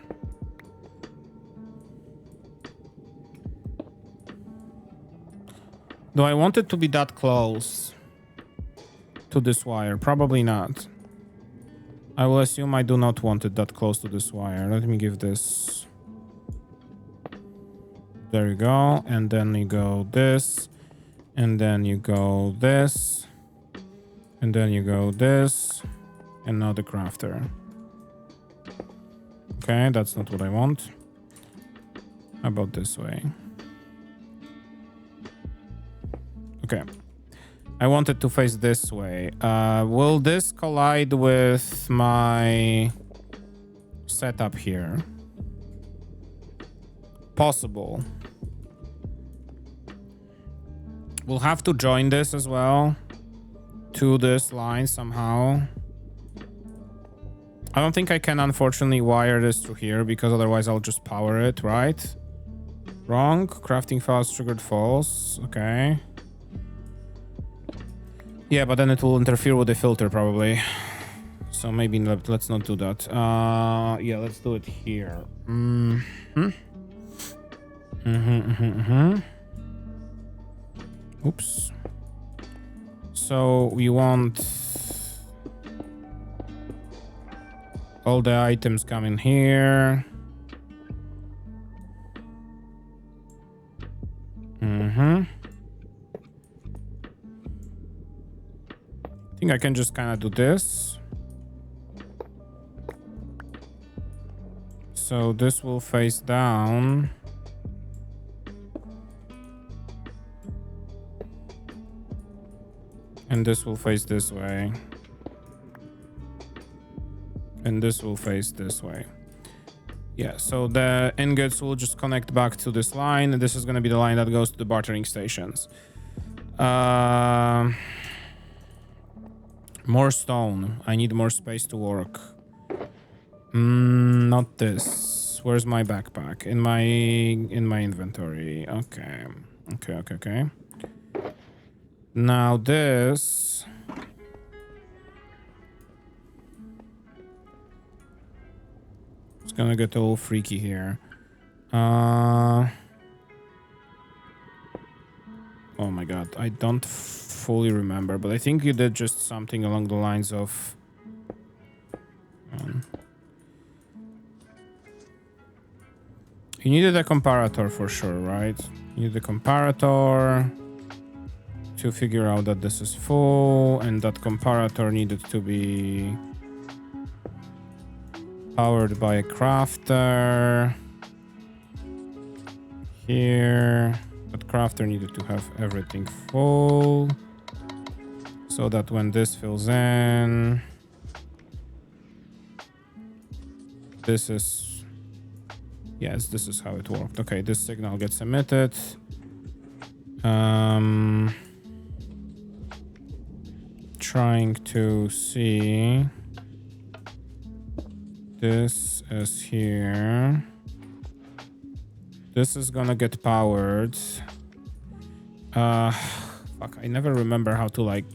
Do I want it to be that close to this wire? Probably not. I will assume I do not want it that close to this wire. Let me give this. There you go. And then you go this. And then you go this. And then you go this. And now the crafter. Okay, that's not what I want. How about this way? Okay. I want it to face this way. Will this collide with my setup here? Possible. We'll have to join this as well to this line somehow. I don't think I can unfortunately wire this through here because otherwise I'll just power it, right? Wrong. Crafting files triggered false. Okay. Yeah, but then it will interfere with the filter probably. So maybe let's not do that. Yeah, let's do it here. Oops. So we want all the items coming here. I think I can just kind of do this. So this will face down. And this will face this way. And this will face this way. Yeah, so the ingots will just connect back to this line. And this is going to be the line that goes to the bartering stations. More stone. I need more space to work. Not this. Where's my backpack? In my inventory. Okay. Okay. Now this. It's gonna get a little freaky here. Oh my god, I don't fully remember, but I think you did just something along the lines of you needed a comparator for sure, right? You need a comparator to figure out that this is full, and that comparator needed to be powered by a crafter here. But crafter needed to have everything full so that when this fills in, this is, yes, this is how it worked. Okay, this signal gets emitted. Trying to see, this is here. This is gonna get powered. Fuck, I never remember how to like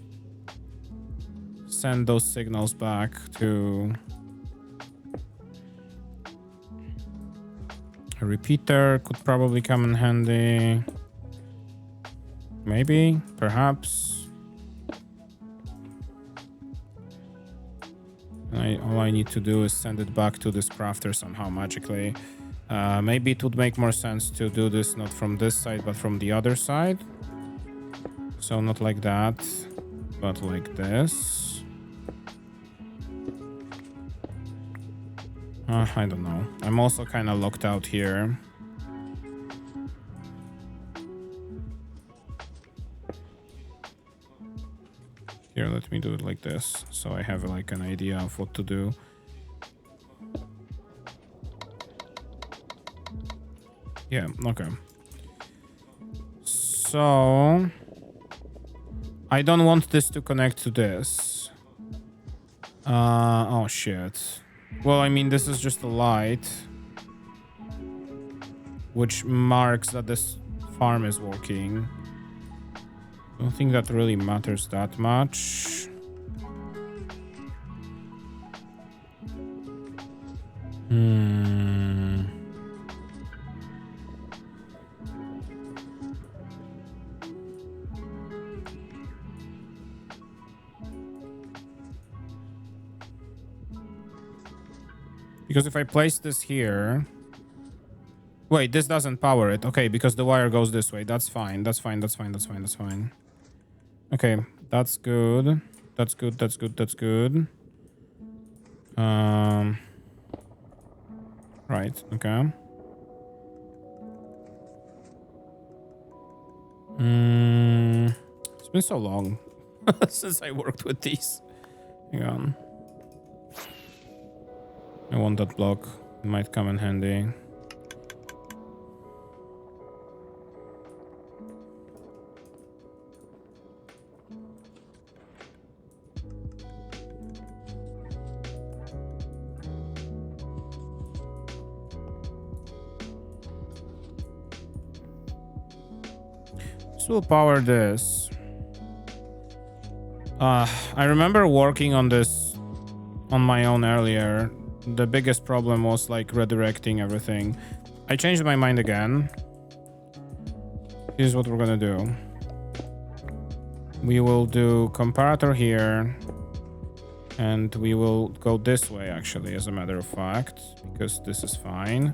send those signals back to a repeater. Could probably come in handy. Maybe, perhaps. All I need to do is send it back to this crafter somehow magically. Maybe it would make more sense to do this not from this side but from the other side. So not like that, but like this. I don't know. I'm also kind of locked out here. Here, let me do it like this, so I have like an idea of what to do. Yeah, okay. So I don't want this to connect to this. Oh shit. Well, I mean, this is just a light, which marks that this farm is working. I don't think that really matters that much. Because if I place this here... Wait, this doesn't power it. Okay, because the wire goes this way. That's fine. That's fine. That's fine. That's fine. That's fine. Okay, that's good. That's good. That's good. That's good. Right. Okay. It's been so long since I worked with these. Hang on. I want that block. It might come in handy. This will power this. I remember working on this on my own earlier. The biggest problem was like redirecting everything. I changed my mind again. Here's what we're gonna do. We will do comparator here, and we will go this way actually, as a matter of fact, because this is fine.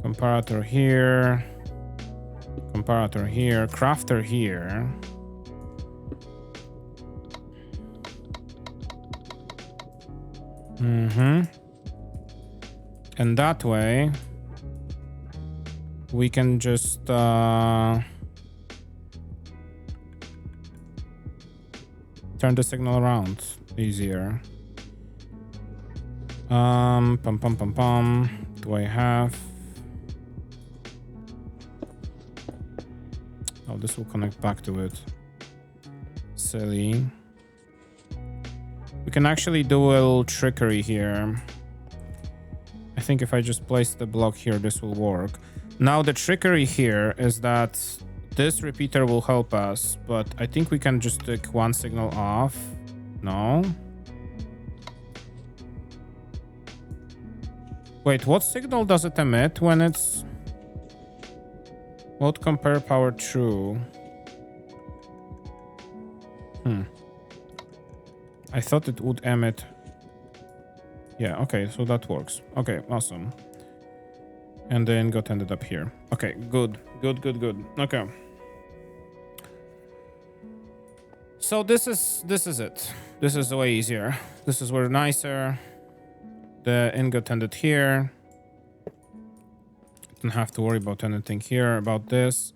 Comparator here, comparator here, crafter here. And that way we can just turn the signal around easier. Pum pum pum pum. Do I have... Oh, this will connect back to it. Silly. We can actually do a little trickery here. I think if I just place the block here, this will work. Now the trickery here is that this repeater will help us, but I think we can just take one signal off. No? Wait, what signal does it emit when it's... What compare power true? I thought it would emit... Yeah, okay, so that works. Okay, awesome. And the ingot ended up here. Okay, good. Good, good, good. Okay. So this is it. This is way easier. This is way nicer. The ingot ended here. Don't have to worry about anything here about this.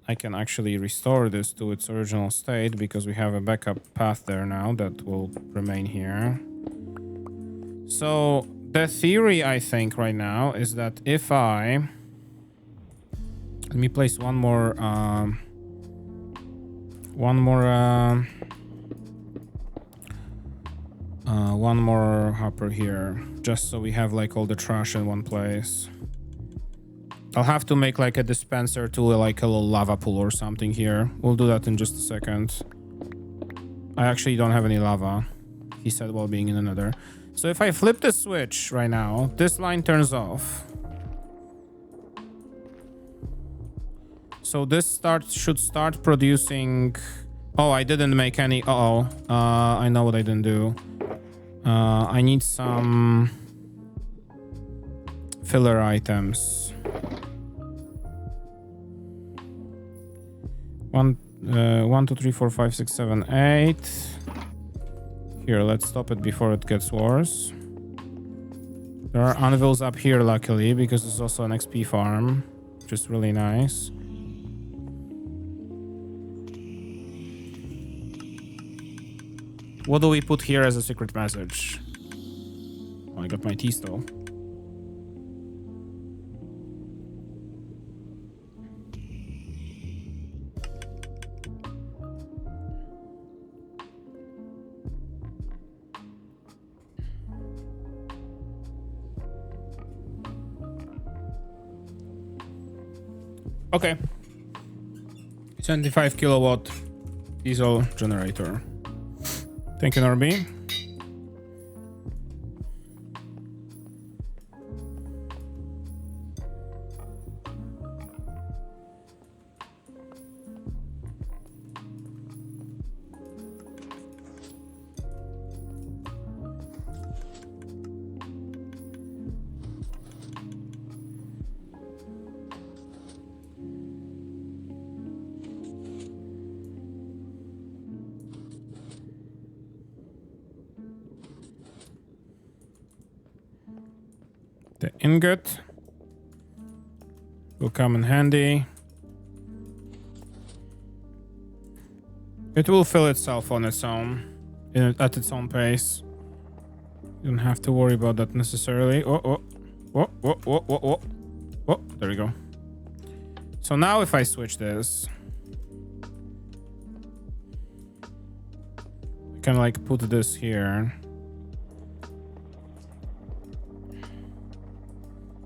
I can actually restore this to its original state because we have a backup path there now that will remain here. So the theory, I think, right now is that if I... Let me place one more hopper here, just so we have like all the trash in one place. I'll have to make like a dispenser to like a little lava pool or something here. We'll do that in just a second. I actually don't have any lava, he said while being in another. So if I flip the switch right now, this line turns off. So this should start producing... Oh, I didn't make any... I know what I didn't do. I need some filler items. 1, 2, 3, 4, 5, 6, 7, 8. Here, let's stop it before it gets worse. There are anvils up here, luckily, because it's also an XP farm, which is really nice. What do we put here as a secret message? Oh, I got my tea still. Okay. 75 kilowatt diesel generator. Thank you, Norby. The ingot will come in handy. It will fill itself on its own, at its own pace. You don't have to worry about that necessarily. Oh, there we go. So now if I switch this, I can like put this here.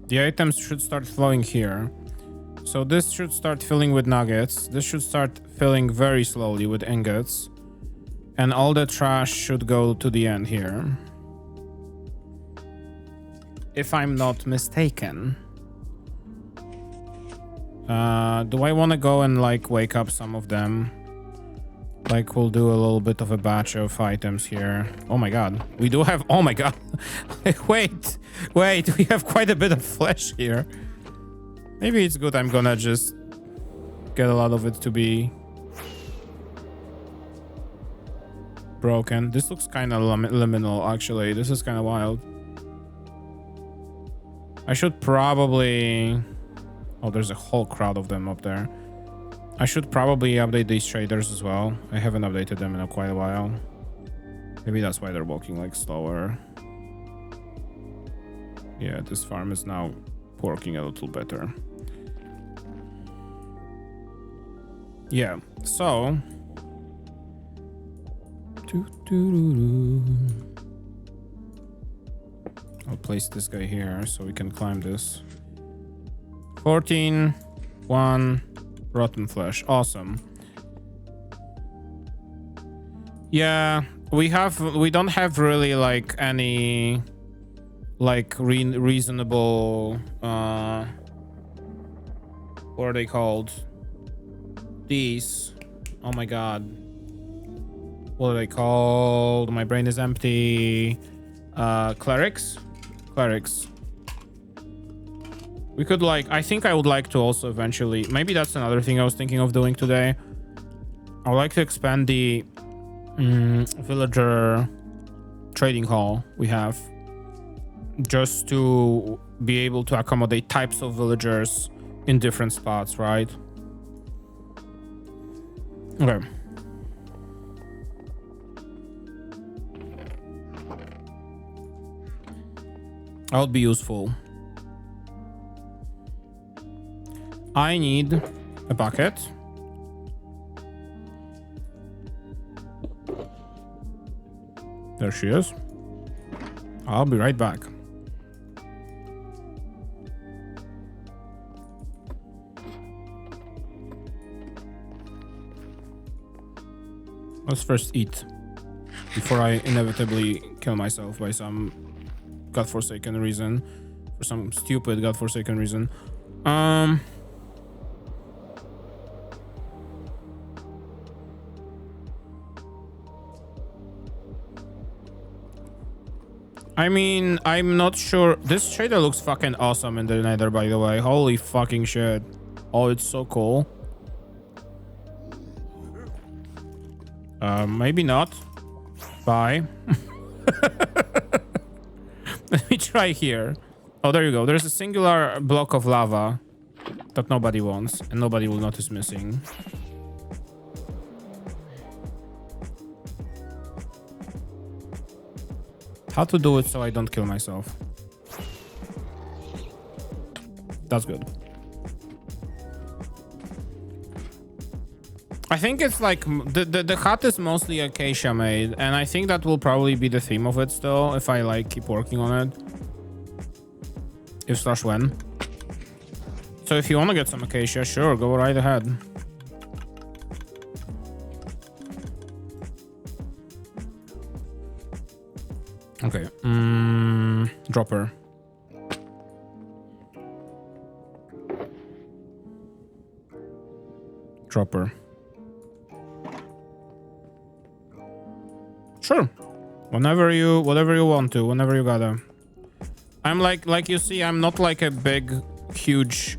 The items should start flowing here. So this should start filling with nuggets. This should start filling very slowly with ingots. And all the trash should go to the end here. If I'm not mistaken. Do I want to go and like wake up some of them? Like we'll do a little bit of a batch of items here. Oh my god. We do have... Oh my god. Wait. We have quite a bit of flesh here. Maybe it's good I'm gonna just get a lot of it to be broken. This looks kind of liminal, actually. This is kind of wild. I should probably... Oh, there's a whole crowd of them up there. I should probably update these traders as well. I haven't updated them in quite a while. Maybe that's why they're walking like slower. Yeah, this farm is now working a little better. Yeah, so... I'll place this guy here so we can climb this. 14, 1... rotten flesh. Awesome. Yeah, we don't have really like any like reasonable what are they called? These. Oh my god. What are they called? My brain is empty. Clerics? Clerics. We could like, I think I would like to also eventually, maybe that's another thing I was thinking of doing today. I would like to expand the villager trading hall we have. Just to be able to accommodate types of villagers in different spots, right? Okay. That would be useful. I need a bucket. There she is. I'll be right back. Let's first eat before I inevitably kill myself by some godforsaken reason. For some stupid godforsaken reason. I mean, I'm not sure. This shader looks fucking awesome in the nether, by the way. Holy fucking shit. Oh, it's so cool. Maybe not. Bye. Let me try here. Oh, there you go. There's a singular block of lava that nobody wants and nobody will notice missing. How to do it so I don't kill myself. That's good. I think it's like the hut is mostly acacia made, and I think that will probably be the theme of it still if I like keep working on it. If/when. So if you want to get some acacia, sure, go right ahead. Okay. Dropper. Dropper. Sure. Whatever you want to, whenever you gotta. I'm like you see, I'm not like a big, huge,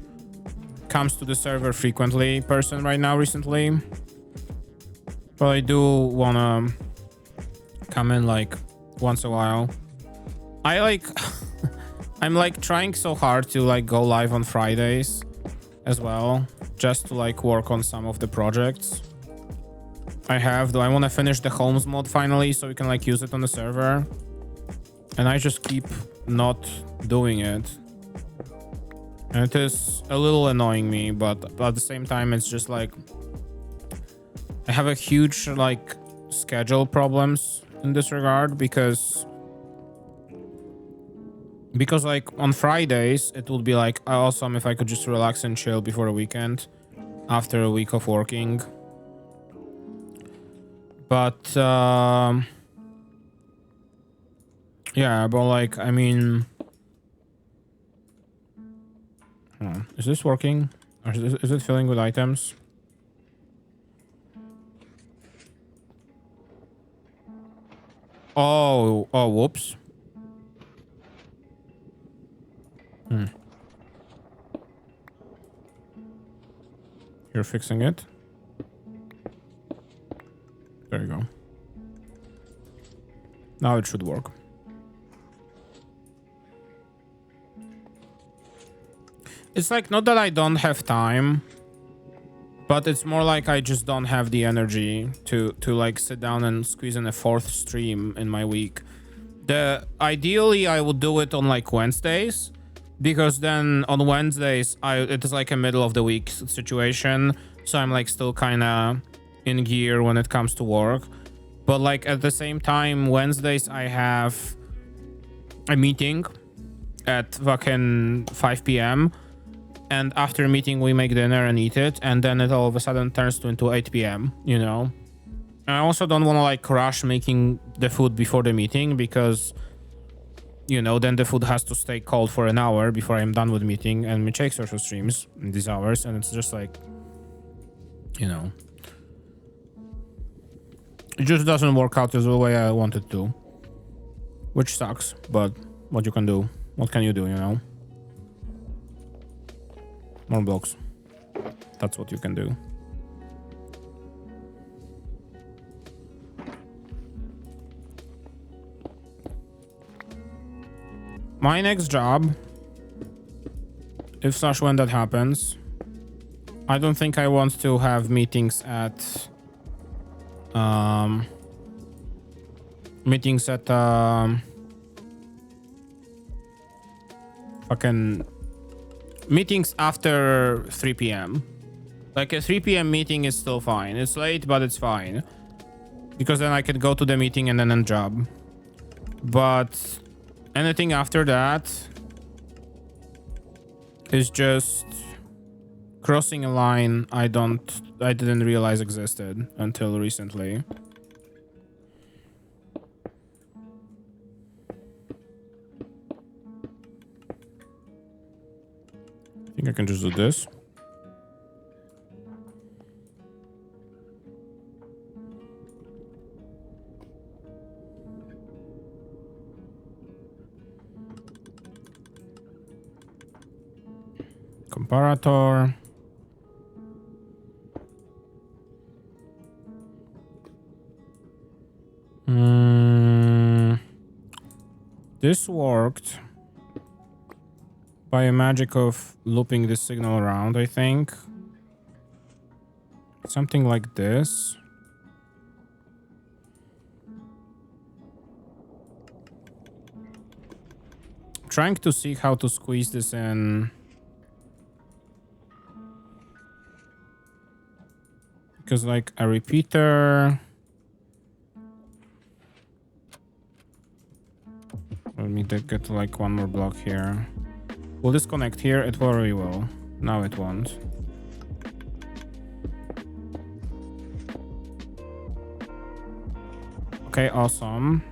comes to the server frequently person right now recently. But I do wanna come in like once a while. I like I'm like trying so hard to like go live on Fridays as well, just to like work on some of the projects I have. Though I want to finish the Homes mod finally so we can like use it on the server, and I just keep not doing it, and it is a little annoying me, but at the same time it's just like I have a huge like schedule problems in this regard because like on Fridays it would be like awesome if I could just relax and chill before the weekend after a week of working. But yeah, but like I mean, is this working? Or is it filling with items? Oh, whoops. You're fixing it? There you go. Now it should work. It's like not that I don't have time, but it's more like I just don't have the energy to like sit down and squeeze in a 4th stream in my week. Ideally I would do it on like Wednesdays, because then on Wednesdays it is like a middle of the week situation, so I'm like still kind of in gear when it comes to work. But like at the same time, Wednesdays I have a meeting at fucking 5 p.m. and after meeting we make dinner and eat it, and then it all of a sudden turns into 8 p.m, you know. And I also don't want to like rush making the food before the meeting, because you know then the food has to stay cold for an hour before I'm done with meeting and we check social streams in these hours, and it's just like, you know, it just doesn't work out as the way I wanted to, which sucks, but what you can do, what can you do, you know? More blocks. That's what you can do. My next job, if/when that happens, I don't think I want to have meetings at fucking meetings after 3 p.m. Like a 3 p.m. meeting is still fine. It's late, but it's fine, because then I could go to the meeting and then end job. But anything after that is just crossing a line I didn't realize existed until recently. I think I can just do this. Comparator. This worked by a magic of looping the signal around, I think. Something like this. Trying to see how to squeeze this in. Because like a repeater. Let me get like one more block here. Will this connect here? It already will. Now it won't. Okay, awesome.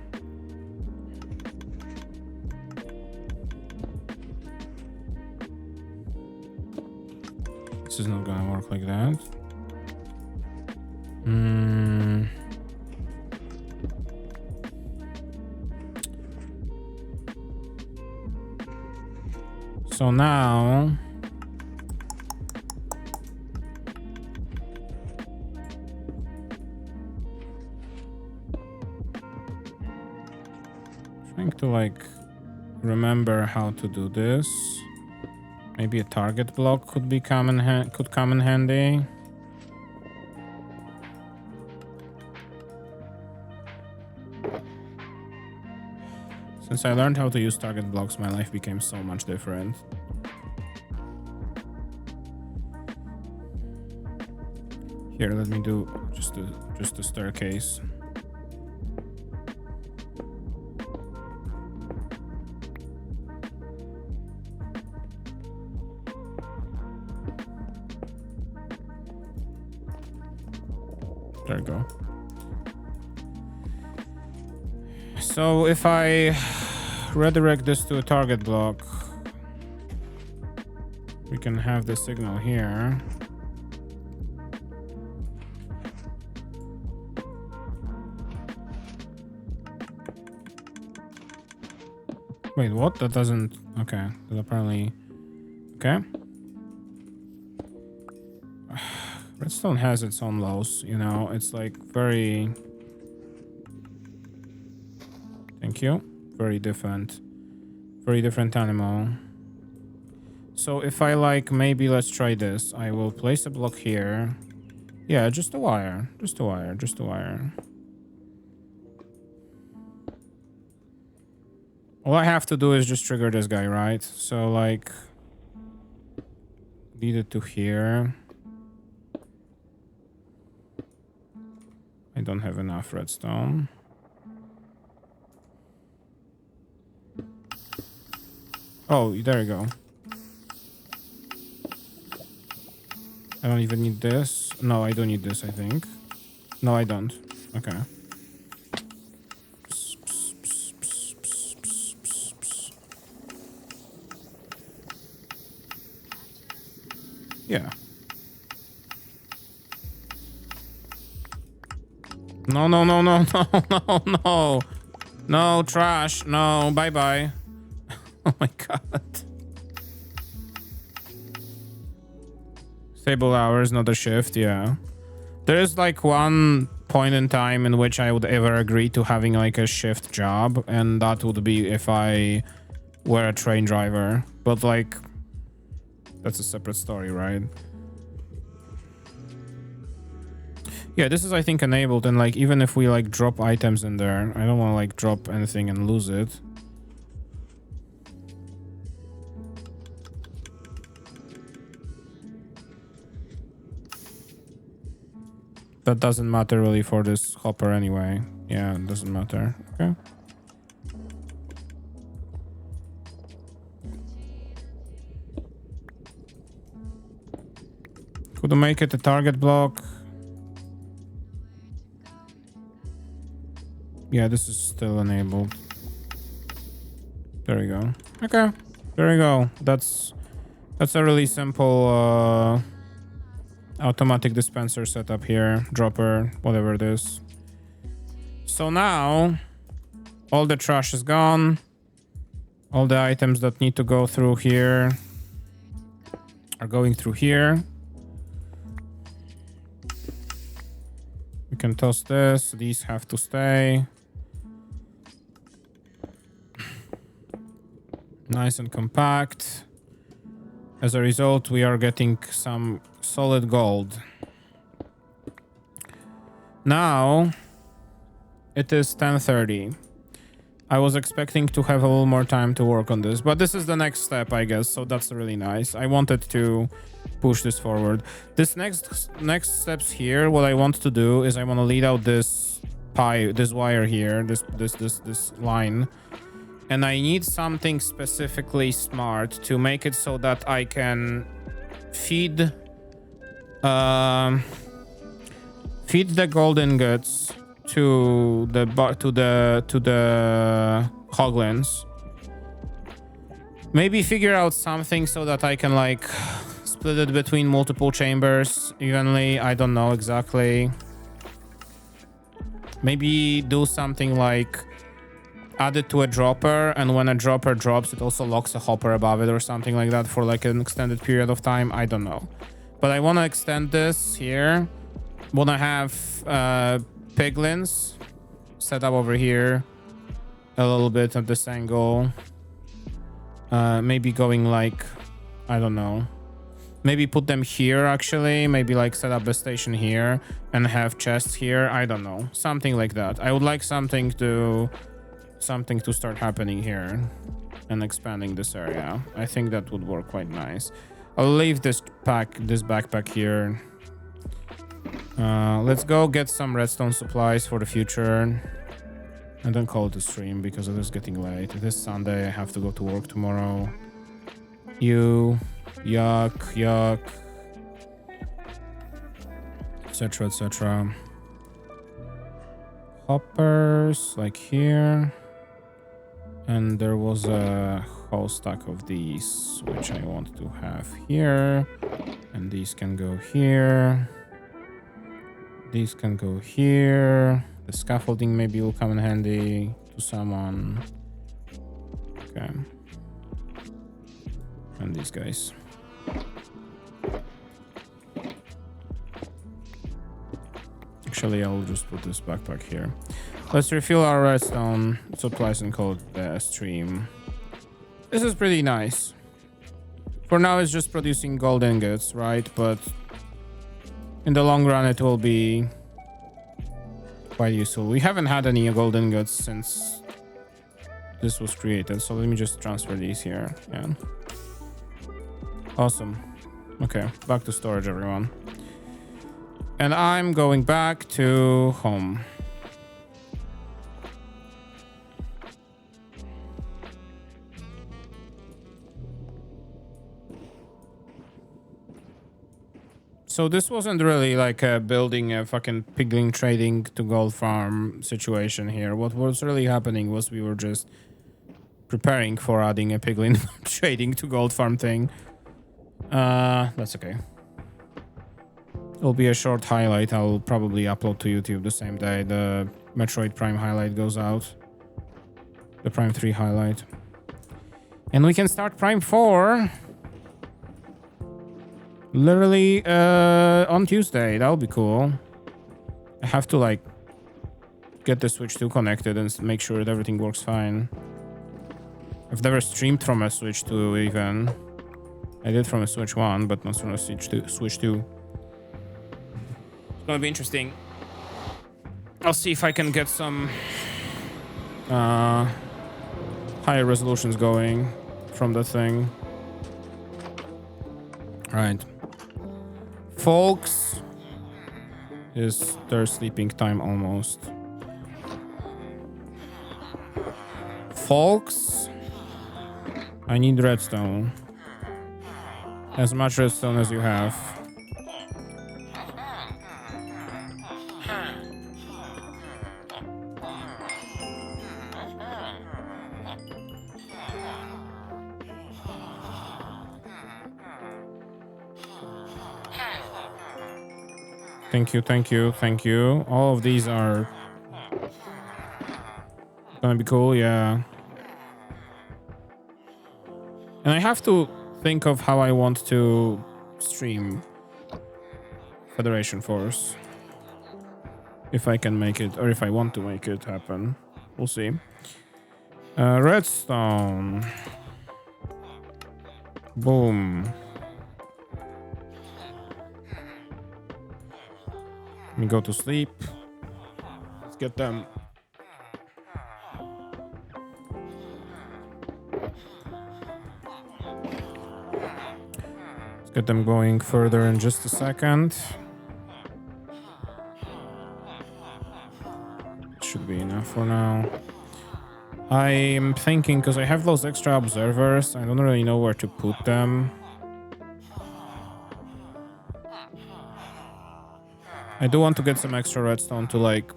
This is not gonna work like that. So now trying to like remember how to do this. Maybe a target block could come in handy. Since I learned how to use target blocks, my life became so much different. Here, let me do just a staircase. There we go. So if I redirect this to a target block, we can have the signal here. Wait, what? That doesn't... Okay, that apparently... Okay. Redstone has its own lows, you know? It's like very... Thank you. Very different animal. So if I like, maybe let's try this. I will place a block here. Yeah, just a wire. Just a wire. Just a wire. All I have to do is just trigger this guy, right? So like... lead it to here. I don't have enough redstone. Oh, there you go. I don't even need this. No, I don't need this, I think. No, I don't. Okay. Yeah. No, no, no, no, no, no, no. No, trash. No, bye-bye. Oh my god. Stable hours, not a shift, yeah. There is like one point in time in which I would ever agree to having like a shift job, and that would be if I were a train driver. But like, that's a separate story, right? Yeah, this is I think enabled, and like even if we like drop items in there, I don't want to like drop anything and lose it. That doesn't matter really for this hopper anyway. Yeah, it doesn't matter. Okay. Could I make it a target block? Yeah, this is still enabled. There we go. Okay. There we go. That's a really simple automatic dispenser setup here, dropper, whatever it is. So now all the trash is gone. All the items that need to go through here are going through here. We can toss this. These have to stay. Nice and compact. As a result, we are getting some solid gold. Now, it is 10:30. I was expecting to have a little more time to work on this, but this is the next step, I guess, so that's really nice. I wanted to push this forward. This next steps here, what I want to do is I want to lead out this wire here, this line. And I need something specifically smart to make it so that I can feed the gold ingots to the hoglins. Maybe figure out something so that I can like split it between multiple chambers evenly. I don't know exactly. Maybe do something like add it to a dropper, and when a dropper drops, it also locks a hopper above it or something like that for like an extended period of time. I don't know. But I want to extend this here. Want to have piglins set up over here a little bit at this angle. Maybe going like, I don't know. Maybe put them here actually. Maybe like set up a station here and have chests here. I don't know. Something like that. I would like something to start happening here and expanding this area. I think that would work quite nice. I'll leave this backpack here. Let's go get some redstone supplies for the future. And then call it a stream because it is getting late. It is Sunday. I have to go to work tomorrow. Yuck, etc, etc. Hoppers like here. And there was a whole stack of these, which I want to have here. And these can go here. These can go here. The scaffolding maybe will come in handy to someone. Okay. And these guys. Actually, I'll just put this backpack here. Let's refill our redstone supplies and call it the stream. This is pretty nice. For now, it's just producing gold ingots, right? But in the long run, it will be quite useful. We haven't had any gold ingots since this was created. So let me just transfer these here. Yeah. Awesome. Okay, back to storage, everyone. And I'm going back to home. So this wasn't really like building a fucking Piglin Trading to gold farm situation here. What was really happening was we were just preparing for adding a Piglin Trading to gold farm thing. That's okay. It'll be a short highlight. I'll probably upload to YouTube the same day the Metroid Prime highlight goes out. The Prime 3 highlight. And we can start Prime 4. Literally on Tuesday. That'll be cool. I have to like get the Switch 2 connected and make sure that everything works fine. I've never streamed from a Switch 2 even. I did from a Switch 1, but not from a Switch 2. It's gonna be interesting. I'll see if I can get some higher resolutions going from the thing. Right. Folks, is their sleeping time almost. Folks, I need redstone. As much redstone as you have. Thank you. All of these are gonna be cool, yeah. And I have to think of how I want to stream Federation Force. If I can make it, or if I want to make it happen. We'll see. Redstone. Boom. Let me go to sleep. Let's get them. Let's get them going further in just a second. Should be enough for now. I'm thinking, because I have those extra observers, I don't really know where to put them. I do want to get some extra redstone to like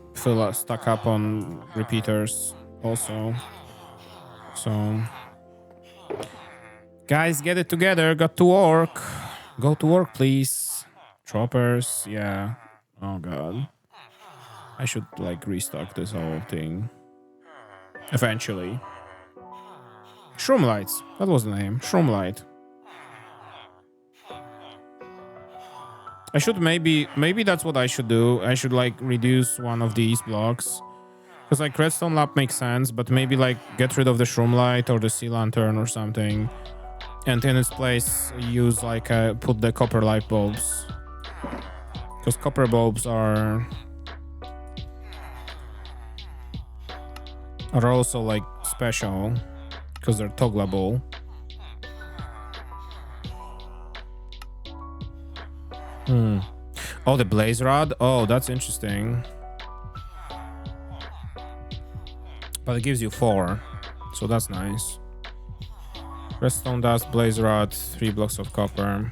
stack up on repeaters also. So guys, get it together. Got to work. Go to work, please. Choppers, yeah. Oh god. I should like restock this whole thing. Eventually. Shroom lights. That was the name. Shroom light. I should maybe that's what I should do. I should like reduce one of these blocks. Because like redstone lap makes sense, but maybe like get rid of the shroom light or the sea lantern or something. And in its place use like put the copper light bulbs. Because copper bulbs are also like special. Because they're toggleable. Oh, the blaze rod? Oh, that's interesting. But it gives you 4. So that's nice. Redstone dust, blaze rod, 3 blocks of copper.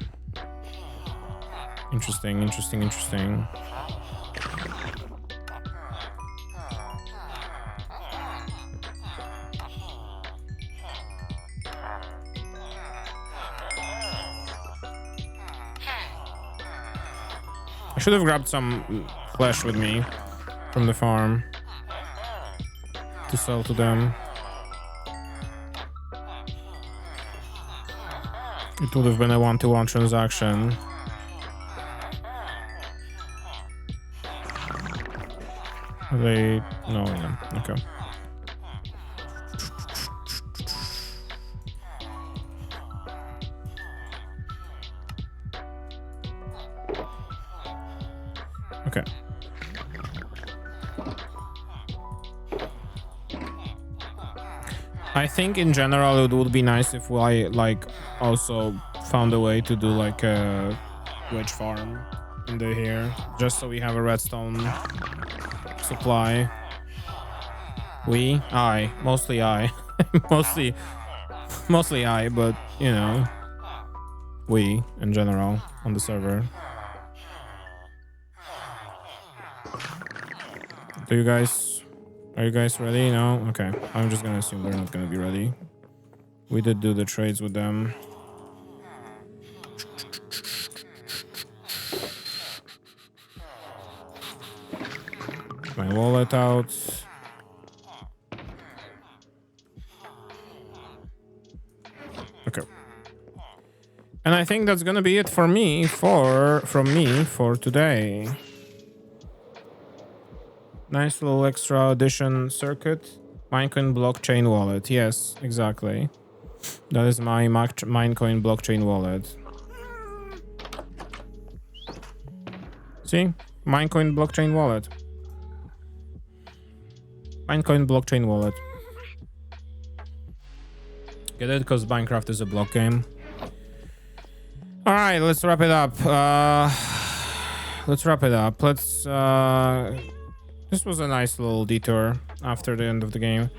Interesting, interesting, interesting. I should have grabbed some flesh with me from the farm to sell to them. It would have been a 1-to-1 transaction. Are they... No, yeah. Okay. Okay. I think in general it would be nice if I like also found a way to do like a wedge farm in the here, just so we have a redstone supply. Mostly I, mostly I, but you know, we in general on the server. Are you guys ready? No? Okay. I'm just gonna assume they're not gonna be ready. We did do the trades with them. My wallet out. Okay. And I think that's gonna be it for me from me for today. Nice little extra addition circuit. Minecoin blockchain wallet. Yes, exactly. That is my Minecoin blockchain wallet. See? Minecoin blockchain wallet. Minecoin blockchain wallet. Get it? Because Minecraft is a block game. Alright, let's wrap it up. This was a nice little detour after the end of the game.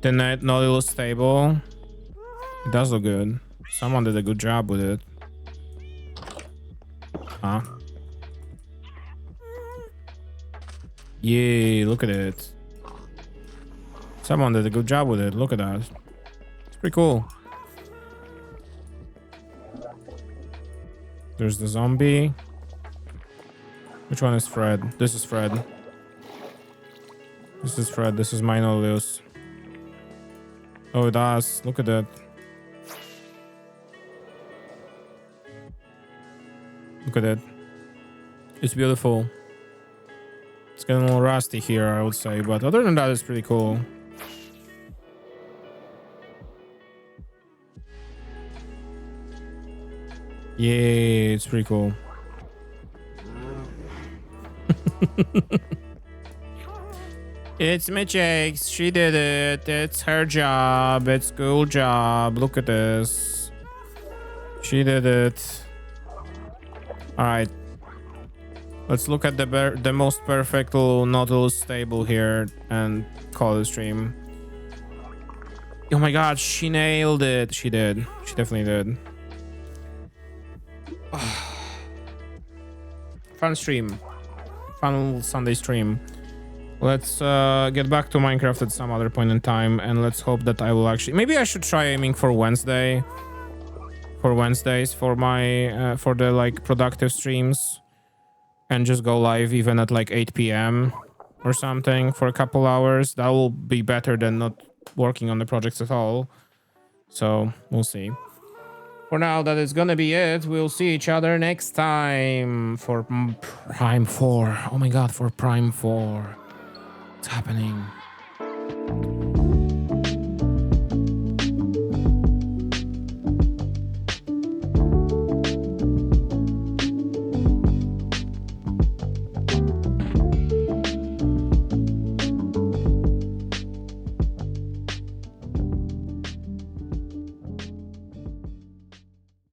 The Nautilus Stable. It does look good. Someone did a good job with it. Huh? Yay, look at it. Someone did a good job with it. Look at that. It's pretty cool. There's the zombie. Which one is Fred? This is Fred. This is Fred. This is my Nautilus. Oh, it does. Look at that. Look at it. It's beautiful. It's getting a little rusty here, I would say, but other than that, it's pretty cool. Yeah, it's pretty cool. It's Mitchix. She did it. It's her job. It's cool job. Look at this. She did it. All right. Let's look at the most perfect little Nautilus Stable here and call it a stream. Oh my god, she nailed it. She did. She definitely did. Fun stream. Fun Sunday stream. Let's get back to Minecraft at some other point in time, and let's hope that I will actually... Maybe I should try aiming for Wednesday. For Wednesdays, for my... for the, like, productive streams. And just go live even at, like, 8 p.m. or something for a couple hours. That will be better than not working on the projects at all. So, we'll see. For now, that is gonna be it. We'll see each other next time for Prime 4. Oh my god, for Prime 4. It's happening.